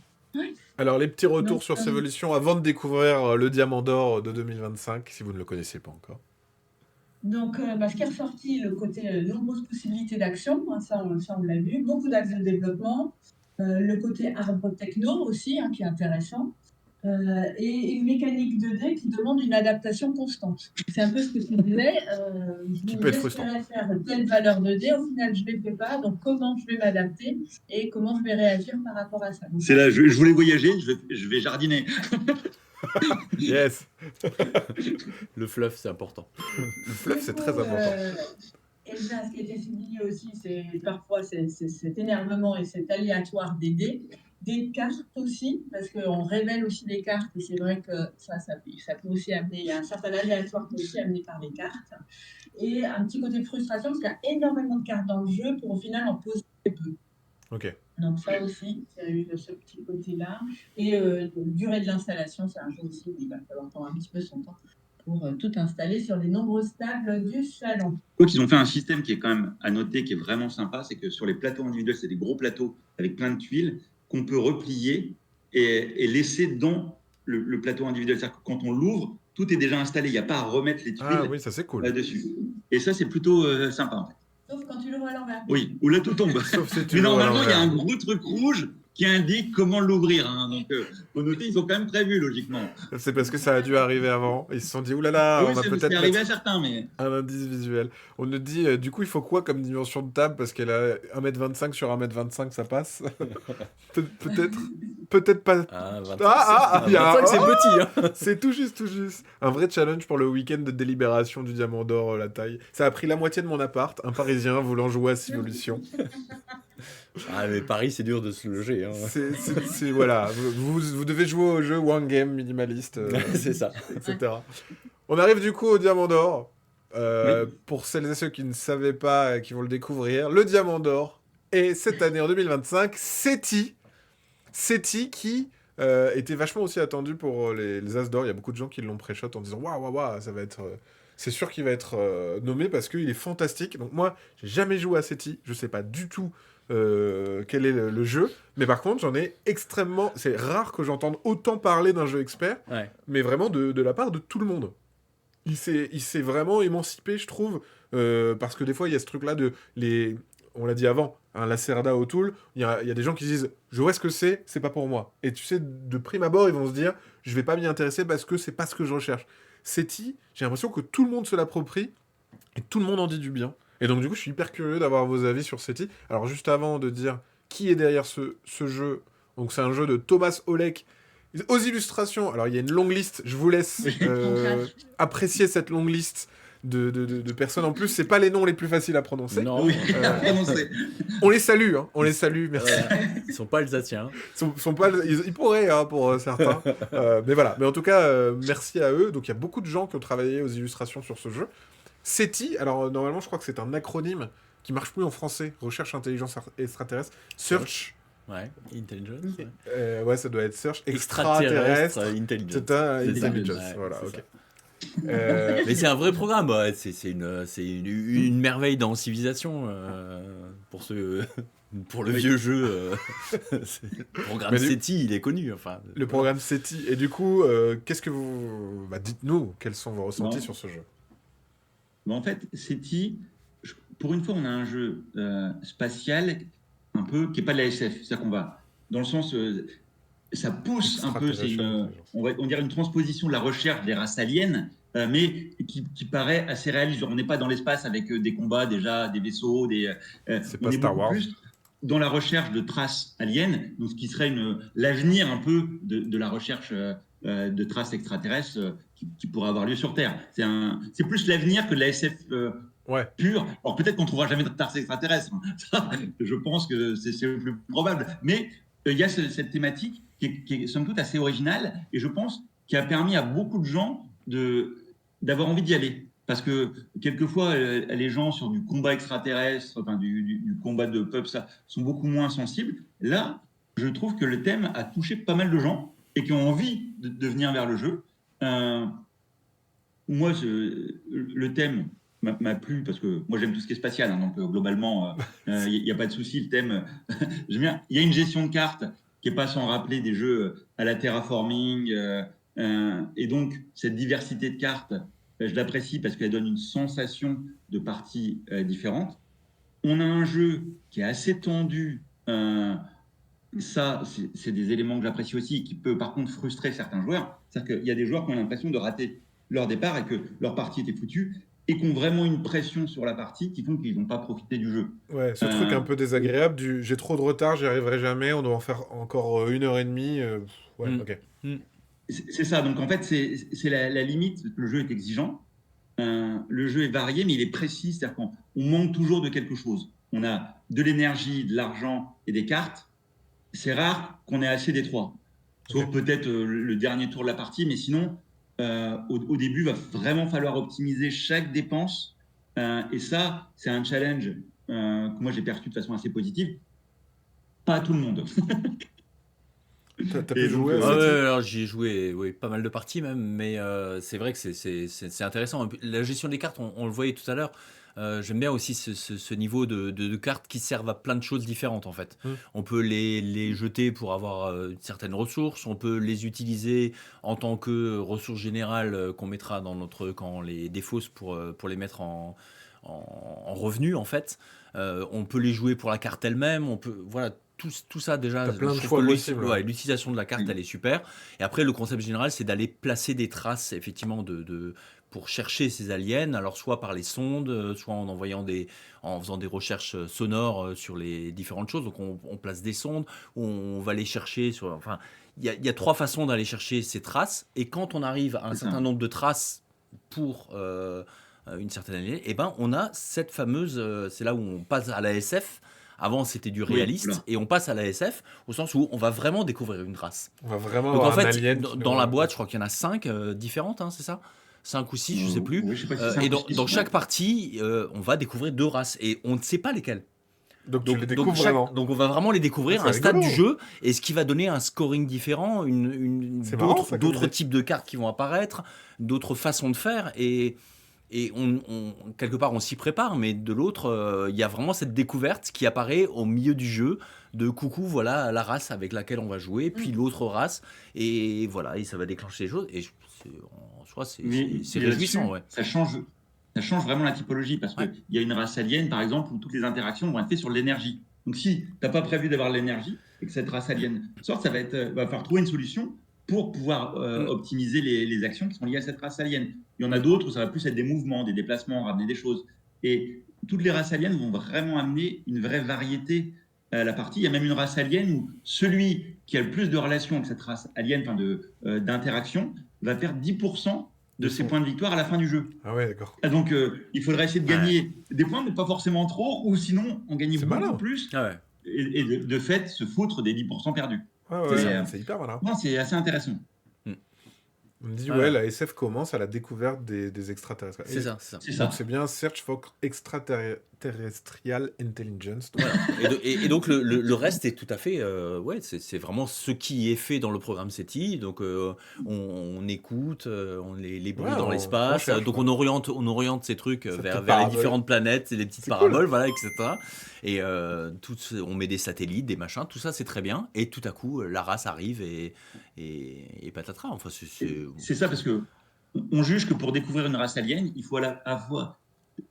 Alors, les petits retours Donc, sur Sévolution avant de découvrir le Diamant d'Or de 2025, si vous ne le connaissez pas encore. Donc, ce qui est ressorti, le côté nombreuses possibilités d'action, hein, ça on l'a vu, beaucoup d'axes de développement, le côté arbre techno aussi, hein, qui est intéressant, et une mécanique 2D qui demande une adaptation constante. C'est un peu ce que tu disais, Qui peut être frustrant. j'espérais faire telle valeur 2D, au final je ne les fais pas, donc comment je vais m'adapter et comment je vais réagir par rapport à ça. Donc, C'est là, je voulais voyager, je vais jardiner. Yes. Le fluff, c'est important. Le fluff, c'est Du coup, très important. Et bien, ce qui était souligné aussi, c'est parfois cet énervement et cet aléatoire des dés, des cartes aussi, parce qu'on révèle aussi des cartes, et c'est vrai que ça peut aussi amener, il y a un certain aléatoire qui est aussi amené par les cartes, et un petit côté de frustration, parce qu'il y a énormément de cartes dans le jeu pour au final en poser peu. Ok. Donc ça aussi, il y a eu ce petit côté-là. Et durée de l'installation, c'est un jeu aussi où il va falloir prendre un petit peu son temps pour tout installer sur les nombreuses tables du salon. Donc, ils ont fait un système qui est quand même à noter, qui est vraiment sympa, c'est que sur les plateaux individuels, c'est des gros plateaux avec plein de tuiles qu'on peut replier et laisser dans le plateau individuel. C'est-à-dire que quand on l'ouvre, tout est déjà installé, il n'y a pas à remettre les tuiles Ah oui, ça c'est cool. là-dessus. Et ça, c'est plutôt sympa, en fait. Sauf quand tu l'ouvres à l'envers. Oui, où là, tout tombe. Sauf si tu Mais l'ouvres à normalement, il y a un l'envers. gros truc rouge qui indique comment l'ouvrir. Hein. Donc, faut noter, ils ont quand même prévu, logiquement. C'est parce que ça a dû arriver avant. Ils se sont dit, oulala, oui, on va c'est peut-être arrivé mettre à certains, mais... un indice visuel. On nous dit, du coup, il faut quoi comme dimension de table? Parce qu'elle a 1m25 sur 1m25, ça passe. Peut-être pas. Ah, 25, il y a 25, c'est petit. Hein. C'est tout juste, tout juste. Un vrai challenge pour le week-end de délibération du Diamant d'Or, la taille. Ça a pris la moitié de mon appart, un Parisien voulant jouer à Civolution. Ah, mais Paris, c'est dur de se loger. Hein. Voilà, vous devez jouer au jeu One Game minimaliste, C'est ça. etc. On arrive du coup au Diamant d'Or. Oui. Pour celles et ceux qui ne savaient pas et qui vont le découvrir, le Diamant d'Or est cette année en 2025 SETI. SETI qui était vachement aussi attendu pour les As d'Or. Il y a beaucoup de gens qui l'ont pré-shot en disant waouh, ça va être. C'est sûr qu'il va être nommé parce qu'il est fantastique. Donc moi, j'ai jamais joué à SETI. Je sais pas du tout quel est le jeu. Mais par contre, j'en ai extrêmement. C'est rare que j'entende autant parler d'un jeu expert, Ouais. mais vraiment de la part de tout le monde. Il s'est vraiment émancipé, je trouve, parce que des fois, il y a ce truc-là de on l'a dit avant, un Lacerda O'Toole, il y a des gens qui se disent « Je vois ce que c'est pas pour moi ». Et tu sais, de prime abord, ils vont se dire « Je vais pas m'y intéresser parce que c'est pas ce que je recherche ». SETI, j'ai l'impression que tout le monde se l'approprie et tout le monde en dit du bien. Et donc, du coup, je suis hyper curieux d'avoir vos avis sur SETI. Alors, juste avant de dire qui est derrière ce jeu, donc c'est un jeu de Thomas Olek, aux illustrations, alors il y a une longue liste, je vous laisse apprécier cette longue liste de personnes. En plus, c'est pas les noms les plus faciles à prononcer. Non, Oui, prononcé. On les salue, merci. ils sont pas alsaciens. Sont pas, ils pourraient, hein, pour certains. Mais voilà, mais en tout cas, merci à eux. Donc il y a beaucoup de gens qui ont travaillé aux illustrations sur ce jeu. SETI, alors normalement, je crois que c'est un acronyme qui marche plus en français, Recherche Intelligence Extraterrestre. Search. Ouais, Intelligence. Ouais. Ouais, ça doit être Search Extraterrestre, Extraterrestre. Intelligence. C'est un C'est ça, Intelligence, ouais, voilà, c'est ok. ça. Mais c'est un vrai programme, ouais. C'est une merveille dans Civilisation pour le vieux jeu. Le programme Mais SETI, il est connu. Enfin, Le programme SETI. Et du coup, qu'est-ce que vous... dites-nous, quels sont vos ressentis sur ce jeu? Mais en fait, SETI, pour une fois, on a un jeu spatial un peu qui n'est pas de la SF. C'est-à-dire qu'on va, dans le sens, ça pousse un peu, on dirait une transposition de la recherche des races aliens, mais qui paraît assez réaliste. On n'est pas dans l'espace avec des combats déjà, des vaisseaux, c'est pas Star Wars. Plus dans la recherche de traces aliens, donc ce qui serait l'avenir un peu de la recherche de traces extraterrestres qui pourrait avoir lieu sur Terre. C'est plus l'avenir que de la SF Ouais. pure. Alors peut-être qu'on ne trouvera jamais de race extraterrestre. Ça, je pense que c'est le plus probable. Mais il y a cette thématique qui est somme toute assez originale et je pense qui a permis à beaucoup de gens d'avoir envie d'y aller. Parce que quelquefois, les gens sur du combat extraterrestre, enfin du combat de peuple, ça, sont beaucoup moins sensibles. Là, je trouve que le thème a touché pas mal de gens et qui ont envie de venir vers le jeu. Moi, le thème m'a plu parce que moi j'aime tout ce qui est spatial, hein, donc globalement, il n'y a pas de souci. Le thème, j'aime bien. Il y a une gestion de cartes qui n'est pas sans rappeler des jeux à la terraforming, et donc cette diversité de cartes, je l'apprécie parce qu'elle donne une sensation de partie différente. On a un jeu qui est assez tendu. Ça, c'est des éléments que j'apprécie aussi, qui peut par contre frustrer certains joueurs. C'est-à-dire qu'il y a des joueurs qui ont l'impression de rater leur départ et que leur partie était foutue et qui ont vraiment une pression sur la partie qui font qu'ils n'ont pas profité du jeu. Ouais, ce truc un peu désagréable du j'ai trop de retard, j'y arriverai jamais, on doit en faire encore 1 heure et demie. Ouais, ok. C'est ça. Donc en fait, c'est la limite. Le jeu est exigeant. Le jeu est varié, mais il est précis. C'est-à-dire qu'on manque toujours de quelque chose. On a de l'énergie, de l'argent et des cartes. C'est rare qu'on ait assez des trois. Sauf peut-être le dernier tour de la partie, mais sinon, au début, il va vraiment falloir optimiser chaque dépense. Et ça, c'est un challenge que moi j'ai perçu de façon assez positive. Pas à tout le monde. T'as pu Et donc, jouer à Ouais, cette île alors j'y ai joué pas mal de parties même, mais c'est vrai que c'est intéressant. Et puis, la gestion des cartes, on le voyait tout à l'heure. J'aime bien aussi ce niveau de cartes qui servent à plein de choses différentes en fait. On peut les jeter pour avoir certaines ressources, on peut les utiliser en tant que ressources générales qu'on mettra dans notre camp, les défausses pour les mettre en revenus en fait. On peut les jouer pour la carte elle-même, on peut voilà. Tout ça déjà, T'as plein de je trouve choix que possibles. ouais, l'utilisation de la carte Oui. elle est super. Et après le concept général c'est d'aller placer des traces effectivement pour chercher ces aliens, alors soit par les sondes, soit en faisant des recherches sonores sur les différentes choses. Donc on place des sondes, on va les chercher enfin, il y a trois façons d'aller chercher ces traces. Et quand on arrive à un C'est ça. certain nombre de traces pour une certaine alien, et ben on a cette fameuse, c'est là où on passe à la SF. Avant, c'était du réaliste, voilà. et on passe à la SF au sens où on va vraiment découvrir une race. On va vraiment Donc en avoir un fait, alien dans la boîte, je crois qu'il y en a 5 différentes, hein, c'est ça? 5 ou 6, je sais plus. Oui, je sais pas si c'est Et un ou six, dans chaque ouais. partie, on va découvrir 2 races, et on ne sait pas lesquelles. Donc tu les découvres Donc vraiment. donc on va vraiment les découvrir Ah, à un c'est stade rigolo. du jeu, et ce qui va donner un scoring différent, C'est marrant, ça, comme d'autres idée. types de cartes qui vont apparaître, d'autres façons de faire, et quelque part on s'y prépare, mais de l'autre, il y a vraiment cette découverte qui apparaît au milieu du jeu de coucou, voilà la race avec laquelle on va jouer, puis l'autre race, et voilà, et ça va déclencher des choses, et en soi c'est Mais réjouissant, là-dessus, ouais. ça change vraiment la typologie parce Ouais. qu'il y a une race alien, par exemple, où toutes les interactions vont être faites sur l'énergie. Donc, si tu n'as pas prévu d'avoir l'énergie et que cette race alien sorte, ça va falloir trouver une solution pour pouvoir optimiser les actions qui sont liées à cette race alien. Il y en a d'autres où ça va plus être des mouvements, des déplacements, ramener des choses. Et toutes les races aliens vont vraiment amener une vraie variété à la partie. Il y a même une race alien où celui qui a le plus de relations avec cette race alien, enfin d'interaction, va perdre 10% de ses points de victoire à la fin du jeu. Ah ouais, d'accord. Donc, il faudrait essayer de gagner des points, mais pas forcément trop, ou sinon, en gagner C'est beaucoup malin. plus, Ah ouais. et de fait, se foutre des 10% perdus. Ouais, C'est c'est hyper malin. non, c'est assez intéressant. On me dit, Ouais. ouais, la SF commence à la découverte des extraterrestres. C'est ça, c'est ça. C'est ça. Donc c'est bien Search for Extraterrestrial Intelligence. Donc, Voilà. Et donc le reste est tout à fait, ouais, c'est vraiment ce qui est fait dans le programme SETI. Donc on écoute, on les bruits Ouais, dans on l'espace. cherche, Donc ouais. on oriente ces trucs Cette vers les parabole. différentes planètes, et les petites C'est cool. paraboles, voilà, etc. Et on met des satellites, des machins, tout ça c'est très bien. Et tout à coup la race arrive et patatras. Enfin C'est ça, parce que on juge que pour découvrir une race alien, il faut avoir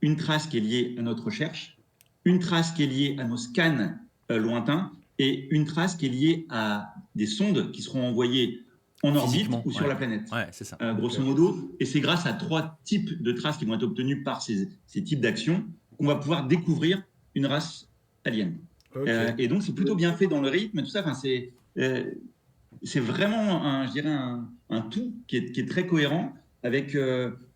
une trace qui est liée à notre recherche, une trace qui est liée à nos scans lointains, et une trace qui est liée à des sondes qui seront envoyées en orbite Physiquement, ou sur ouais. la planète. Ouais, c'est ça. Grosso modo, et c'est grâce à 3 types de traces qui vont être obtenues par ces types d'actions qu'on va pouvoir découvrir une race alien. Ok. Et donc, c'est plutôt bien fait dans le rythme, tout ça. Enfin, c'est vraiment, je dirais, un tout qui est très cohérent avec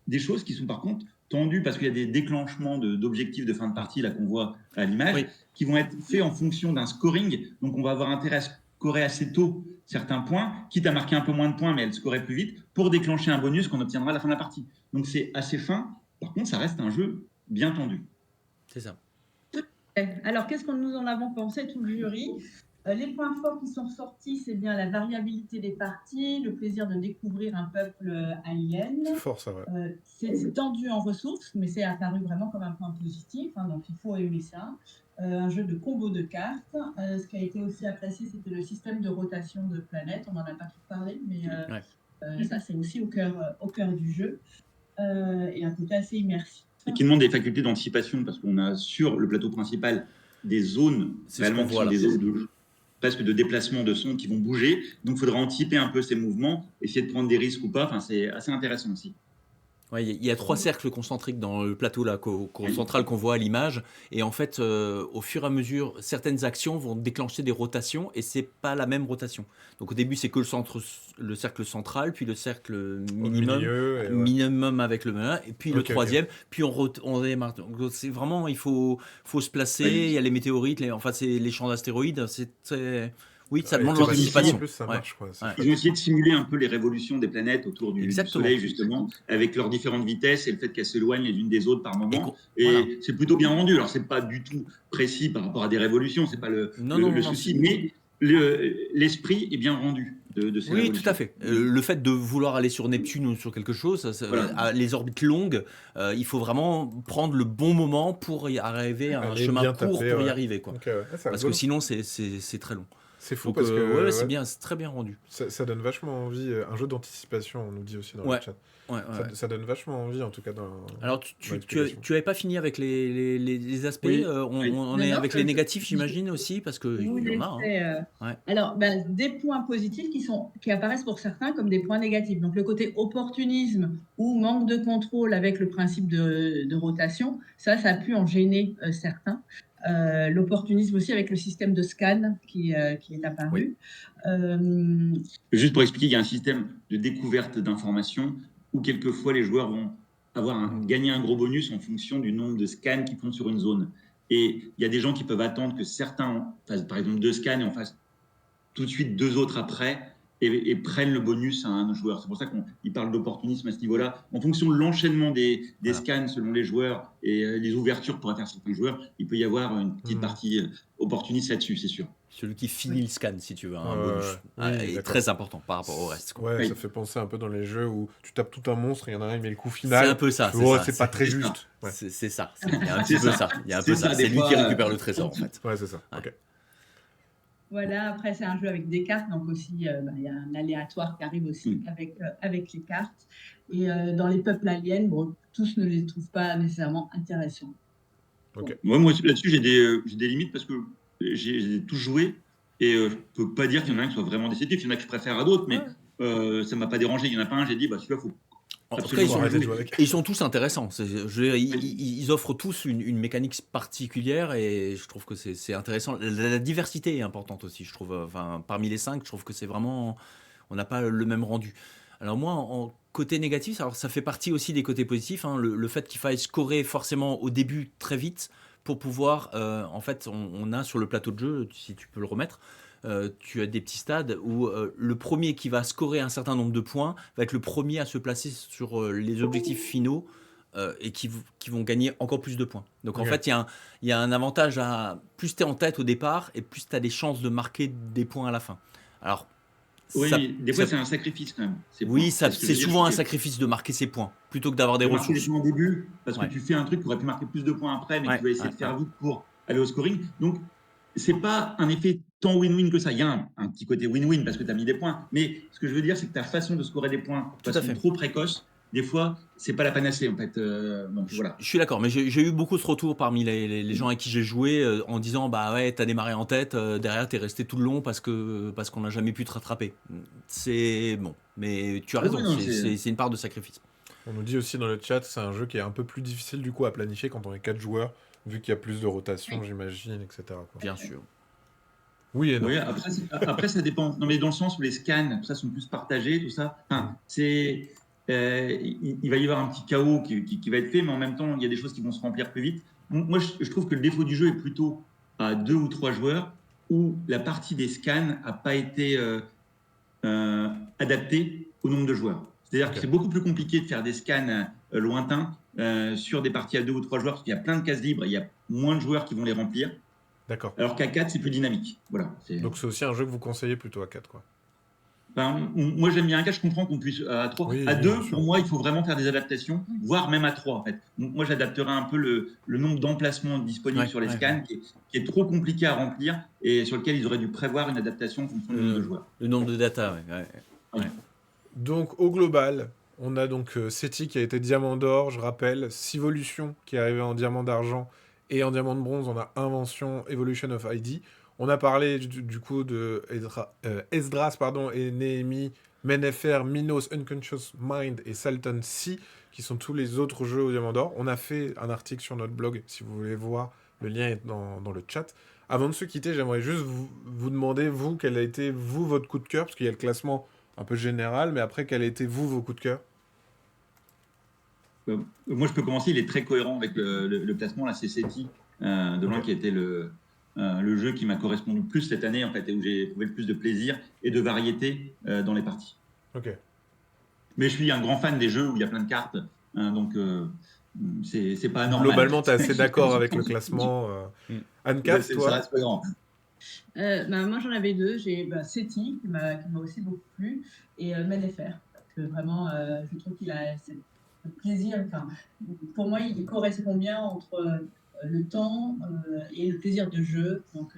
des choses qui sont par contre tendu parce qu'il y a des déclenchements d'objectifs de fin de partie là qu'on voit à l'image Oui. qui vont être faits en fonction d'un scoring. Donc, on va avoir intérêt à scorer assez tôt certains points, quitte à marquer un peu moins de points, mais à le scorer plus vite, pour déclencher un bonus qu'on obtiendra à la fin de la partie. Donc, c'est assez fin. Par contre, ça reste un jeu bien tendu. C'est ça. Alors, qu'est-ce que nous en avons pensé, tout le jury? Les points forts qui sont sortis, c'est bien la variabilité des parties, le plaisir de découvrir un peuple alien. C'est fort, ça, ouais. C'est tendu en ressources, mais c'est apparu vraiment comme un point positif, hein, donc il faut aimer ça. Un jeu de combo de cartes. Ce qui a été aussi apprécié, c'était le système de rotation de planètes. On n'en a pas tout parlé, mais ça, c'est aussi au cœur du jeu. Et un côté assez immersif. Et qui demande des facultés d'anticipation, parce qu'on a sur le plateau principal des zones, réellement, qui sont des zones presque de déplacement de son qui vont bouger. Donc, il faudra anticiper un peu ces mouvements, essayer de prendre des risques ou pas. Enfin, c'est assez intéressant aussi. Ouais, il y a 3 cercles concentriques dans le plateau là, central qu'on voit à l'image. Et en fait, au fur et à mesure, certaines actions vont déclencher des rotations et c'est pas la même rotation. Donc au début, c'est que le cercle central, puis le cercle minimum avec le main, et puis le troisième, puis on démarre. Donc c'est vraiment, il faut se placer. Il y a les météorites, c'est les champs d'astéroïdes. Oui, ça demande l'anticipation. Ils ont essayé de simuler un peu les révolutions des planètes autour du Soleil, justement, avec leurs différentes vitesses et le fait qu'elles s'éloignent les unes des autres par moment. Et c'est plutôt bien rendu. Alors, c'est pas du tout précis par rapport à des révolutions, c'est pas le souci, mais l'esprit est bien rendu de ces révolutions. Oui, tout à fait. Le fait de vouloir aller sur Neptune ou sur quelque chose, les orbites longues, il faut vraiment prendre le bon moment pour y arriver à un chemin court pour y arriver. Quoi. Parce que sinon, c'est très long. C'est fou parce que c'est très bien rendu. Ça donne vachement envie. Un jeu d'anticipation, on nous dit aussi dans le chat. Ça donne vachement envie, en tout cas. Alors, tu avais pas fini avec les aspects. On est avec les négatifs, j'imagine aussi, parce que y en a. Alors, des points positifs qui apparaissent pour certains comme des points négatifs. Donc, le côté opportunisme ou manque de contrôle avec le principe de rotation, ça a pu en gêner certains. L'opportunisme aussi avec le système de scan qui est apparu. Juste pour expliquer, il y a un système de découverte d'informations où quelquefois les joueurs vont gagner un gros bonus en fonction du nombre de scans qu'ils font sur une zone. Et il y a des gens qui peuvent attendre que certains fassent par exemple 2 scans et en fassent tout de suite 2 autres après et prennent le bonus à un joueur. C'est pour ça qu'il parle d'opportunisme à ce niveau-là. En fonction de l'enchaînement des scans selon les joueurs et les ouvertures pour faire certains joueurs, il peut y avoir une petite partie opportuniste là-dessus, c'est sûr. Celui qui finit le scan, si tu veux, un bonus. Est très important par rapport au reste. Ça fait penser un peu dans les jeux où tu tapes tout un monstre et il y en a un, mais le coup final. C'est un peu ça. C'est pas très juste. C'est ça. Il y a un petit peu ça. Il y a un peu ça. C'est lui qui récupère le trésor, en fait. Ouais, c'est ça. Ok. Voilà, après c'est un jeu avec des cartes, donc aussi il y a un aléatoire qui arrive aussi avec les cartes. Et dans les peuples aliens, tous ne les trouvent pas nécessairement intéressants. Okay. Moi là-dessus j'ai des limites parce que j'ai tous joué et je peux pas dire qu'il y en a un qui soit vraiment décisif. Il y en a que je préfère à d'autres, mais ça m'a pas dérangé. Il y en a pas un, j'ai dit celui-là faut. En tout cas, ils sont tous intéressants. Ils offrent tous une mécanique particulière et je trouve que c'est intéressant. La diversité est importante aussi, je trouve. Parmi les 5, je trouve que c'est vraiment... On n'a pas le même rendu. Alors moi, en côté négatif, alors ça fait partie aussi des côtés positifs. Le fait qu'il faille scorer forcément au début très vite pour pouvoir... en fait, on a sur le plateau de jeu, si tu peux le remettre... tu as des petits stades où le premier qui va scorer un certain nombre de points va être le premier à se placer sur les objectifs finaux et qui vont gagner encore plus de points. Donc en fait, il y a un avantage à plus tu es en tête au départ et plus tu as des chances de marquer des points à la fin. Alors, des fois c'est un sacrifice quand même. C'est souvent un sacrifice de marquer ses points plutôt que d'avoir des ressources. Marquer les points au début parce que tu fais un truc qui aurait pu marquer plus de points après, mais tu vas essayer de faire vite pour aller au scoring. Donc, c'est pas un effet tant win-win que ça. Il y a un petit côté win-win parce que tu as mis des points. Mais ce que je veux dire, c'est que ta façon de scorer des points de façon trop précoce, des fois, c'est pas la panacée en fait. Donc, voilà. Je suis d'accord, mais j'ai eu beaucoup ce retour parmi les gens avec qui j'ai joué en disant t'as démarré en tête, derrière t'es resté tout le long parce qu'on n'a jamais pu te rattraper. C'est bon, mais tu as raison, c'est une part de sacrifice. On nous dit aussi dans le chat, c'est un jeu qui est un peu plus difficile du coup à planifier quand on est 4 joueurs. Vu qu'il y a plus de rotation, j'imagine, etc. Quoi. Bien sûr. Oui et non. Oui, après, ça dépend. Non, mais dans le sens où les scans, tout ça, sont plus partagés, tout ça. Enfin, il va y avoir un petit chaos qui va être fait, mais en même temps, il y a des choses qui vont se remplir plus vite. Moi, je trouve que le défaut du jeu est plutôt à 2 ou 3 joueurs où la partie des scans n'a pas été adaptée au nombre de joueurs. C'est-à-dire que c'est beaucoup plus compliqué de faire des scans lointains sur des parties à 2 ou 3 joueurs parce qu'il y a plein de cases libres, il y a moins de joueurs qui vont les remplir. D'accord. Alors qu'à 4, c'est plus dynamique. Voilà. Donc c'est aussi un jeu que vous conseillez plutôt à 4, quoi. Ben, moi, j'aime bien un 4, je comprends qu'on puisse à 3. Oui, à oui, 2, bien sûr. pour moi, il faut vraiment faire des adaptations, voire même à 3, en fait. Donc, moi, j'adapterai un peu le nombre d'emplacements disponibles Ouais, sur les ouais, scans, qui est trop compliqué à remplir et sur lequel ils auraient dû prévoir une adaptation en fonction du nombre de joueurs. Le nombre de data, ouais. Donc au global, on a donc SETI qui a été diamant d'or, je rappelle, Civolution qui est arrivé en diamant d'argent, et en diamant de bronze, on a Invention, Evolution of ID. On a parlé du coup de Esdras et Nehemi, Mennefer, Minos, Unconscious Mind et Salton Sea, qui sont tous les autres jeux au diamant d'or. On a fait un article sur notre blog, si vous voulez voir, le lien est dans le chat. Avant de se quitter, j'aimerais juste vous demander, vous, quel a été, vous, votre coup de cœur, parce qu'il y a le classement un peu général, mais après, quel a été, vous, vos coups de cœur? Moi, je peux commencer. Il est très cohérent avec le classement. Là, c'est SETI, de loin, qui a été le jeu qui m'a correspondu le plus cette année, en fait, et où j'ai trouvé le plus de plaisir et de variété dans les parties. Ok. Mais je suis un grand fan des jeux où il y a plein de cartes, donc c'est pas anormal. Globalement, tu es assez d'accord avec le classement. Anne-Cat, Ça toi? reste cohérent. Moi, j'en avais deux. J'ai SETI, qui m'a aussi beaucoup plu, et Mennefer. Parce que vraiment, je trouve qu'il a le plaisir. Enfin, pour moi, il correspond bien entre le temps et le plaisir de jeu. Donc,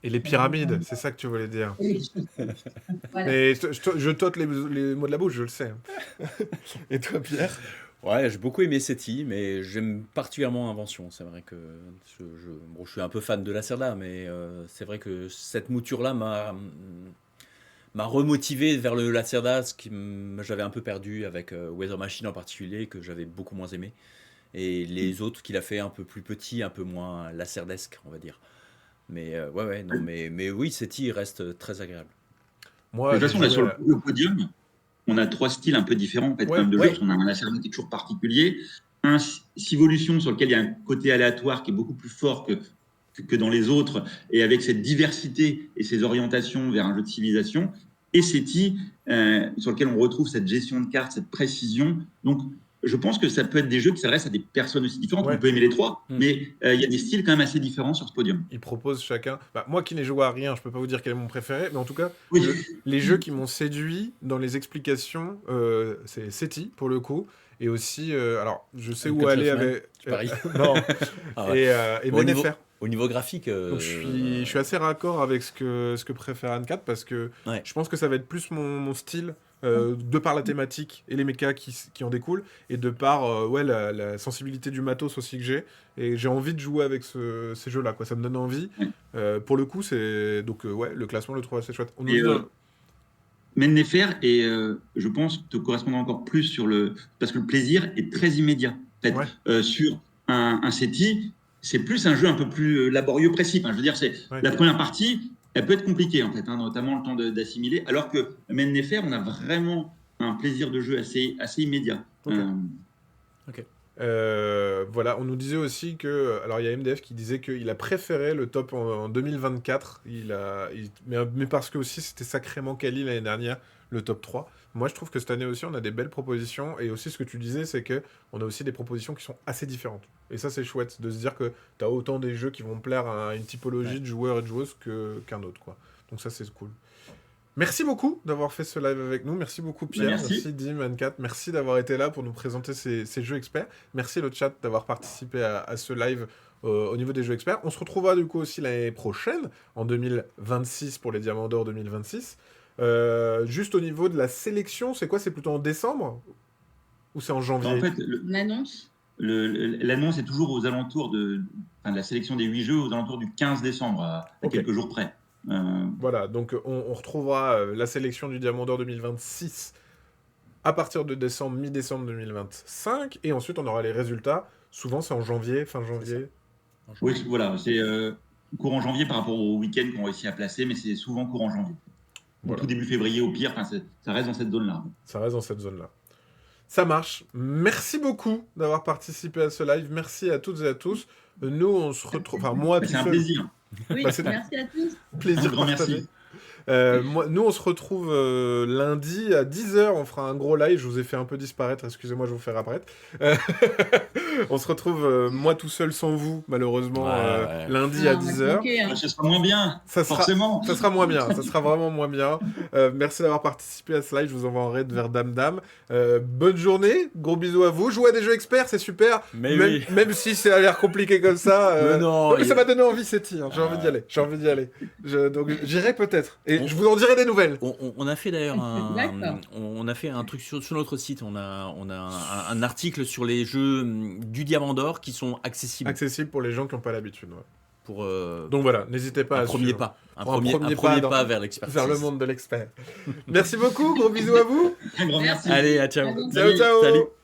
Et les pyramides, c'est ça que tu voulais dire. voilà. Mais je tote les mots de la bouche, je le sais. Et toi, Pierre? Ouais, j'ai beaucoup aimé SETI, mais j'aime particulièrement Invention. C'est vrai que bon, je suis un peu fan de Lacerda, mais c'est vrai que cette mouture-là m'a remotivé vers le Lacerda, ce qui j'avais un peu perdu avec Weather Machine en particulier, que j'avais beaucoup moins aimé. Et les autres qu'il a fait un peu plus petits, un peu moins lacerdesque, on va dire. Mais non, mais oui, SETI reste très agréable. Moi, De toute façon, là, j'ai sur joué le podium, on a 3 styles un peu différents en fait, Ouais, quand même, de jeu, ouais. parce qu'on a un Lacerda qui est toujours particulier, un Civolution sur lequel il y a un côté aléatoire qui est beaucoup plus fort que dans les autres, et avec cette diversité et ces orientations vers un jeu de civilisation, et SETI, sur lequel on retrouve cette gestion de cartes, cette précision. Donc, je pense que ça peut être des jeux qui s'adressent à des personnes aussi différentes. Ouais. On peut aimer les trois, Mm. mais il y a des styles quand même assez différents sur ce podium. Ils proposent chacun. Bah, moi qui n'ai joué à rien, je peux pas vous dire quel est mon préféré, mais en tout cas, Oui. les jeux qui m'ont séduit dans les explications, c'est SETI pour le coup, et aussi, alors je sais où Unconscious aller Mind, avec. tu paries. Non. Ah ouais. Et Au niveau, Mennefer. au niveau graphique, Donc je suis assez raccord avec ce que préfère Anne 4 parce que Ouais. je pense que ça va être plus mon style de par la thématique et les mechas qui en découlent et de par ouais, la sensibilité du matos aussi que j'ai. Et j'ai envie de jouer avec ces jeux-là, quoi. Ça me donne envie. Pour le coup, c'est. Donc ouais, le classement, je le trouve assez chouette. On nous dit Mennefer et je pense te correspondre encore plus sur parce que le plaisir est très immédiat. En fait, Ouais. sur un SETI, c'est plus un jeu un peu plus laborieux, précis. Enfin, je veux dire, c'est Ouais. la première partie, elle peut être compliquée en fait, notamment le temps d'assimiler. Alors que Mennefer, on a vraiment un plaisir de jeu assez immédiat. Ok. Voilà, on nous disait aussi que. Alors, il y a MDF qui disait qu'il a préféré le top en 2024. Mais parce que aussi c'était sacrément quali l'année dernière, le top 3. Moi, je trouve que cette année aussi, on a des belles propositions. Et aussi, ce que tu disais, c'est que on a aussi des propositions qui sont assez différentes. Et ça, c'est chouette de se dire que tu as autant des jeux qui vont plaire à une typologie de joueurs et de joueuses qu'un autre, quoi. Donc, ça, c'est cool. Merci beaucoup d'avoir fait ce live avec nous. Merci beaucoup Pierre, Merci Dim, Anne-Cat. Merci d'avoir été là pour nous présenter ces jeux experts. Merci le chat d'avoir participé à ce live au niveau des jeux experts. On se retrouvera du coup aussi l'année prochaine, en 2026 pour les Diamants d'Or 2026. Juste au niveau de la sélection, c'est quoi? C'est plutôt en décembre ou c'est en janvier? En fait, L'annonce l'annonce est toujours aux alentours de la sélection des 8 jeux, aux alentours du 15 décembre, à Ok. quelques jours près. Voilà, donc on retrouvera la sélection du Diamant d'Or 2026 à partir de décembre, mi-décembre 2025, et ensuite on aura les résultats. Souvent c'est en janvier, fin janvier. Oui, voilà, c'est courant janvier par rapport au week-end qu'on réussit à placer, mais c'est souvent courant janvier. Voilà. Tout début février au pire, ça reste dans cette zone-là. Ça reste dans cette zone-là. Ça marche. Merci beaucoup d'avoir participé à ce live. Merci à toutes et à tous. Nous, on se retrouve... Enfin, moi, tout C'est un seul... plaisir. Oui, Bah, c'est- merci à tous. Plaisir Un grand partagé. merci. Nous, on se retrouve lundi à 10h. On fera un gros live. Je vous ai fait un peu disparaître. Excusez-moi, je vous fais apparaître. Euh, on se retrouve, moi tout seul sans vous, malheureusement, Ouais. lundi à Ah, on va te 10h. manquer, hein. Ça sera moins bien, Ça sera, forcément. ça sera moins bien. Ça sera vraiment moins bien. Merci d'avoir participé à ce live. Je vous envoie en raid vers Dame Dame. Bonne journée. Gros bisous à vous. Jouez à des jeux experts, c'est super. Mais même, oui. même si ça a l'air compliqué comme ça. Mais non, mais ça m'a donné envie, c'est hein. J'ai envie d'y aller. J'ai envie d'y aller. Donc j'irai peut-être. Et je vous en dirai des nouvelles. On a fait d'ailleurs D'accord. on a fait un truc sur notre site. On a un article sur les jeux du Diamant d'Or qui sont accessibles Accessible pour les gens qui n'ont pas l'habitude. Ouais. pour Donc voilà, n'hésitez pas un à premier suivre. pas, un Pour un premier premier pas pas vers l'expertise. Vers le monde de l'expert. Merci beaucoup. Gros bisous à vous. Un grand merci. Allez, à ciao. À bientôt. Ciao, ciao. Salut.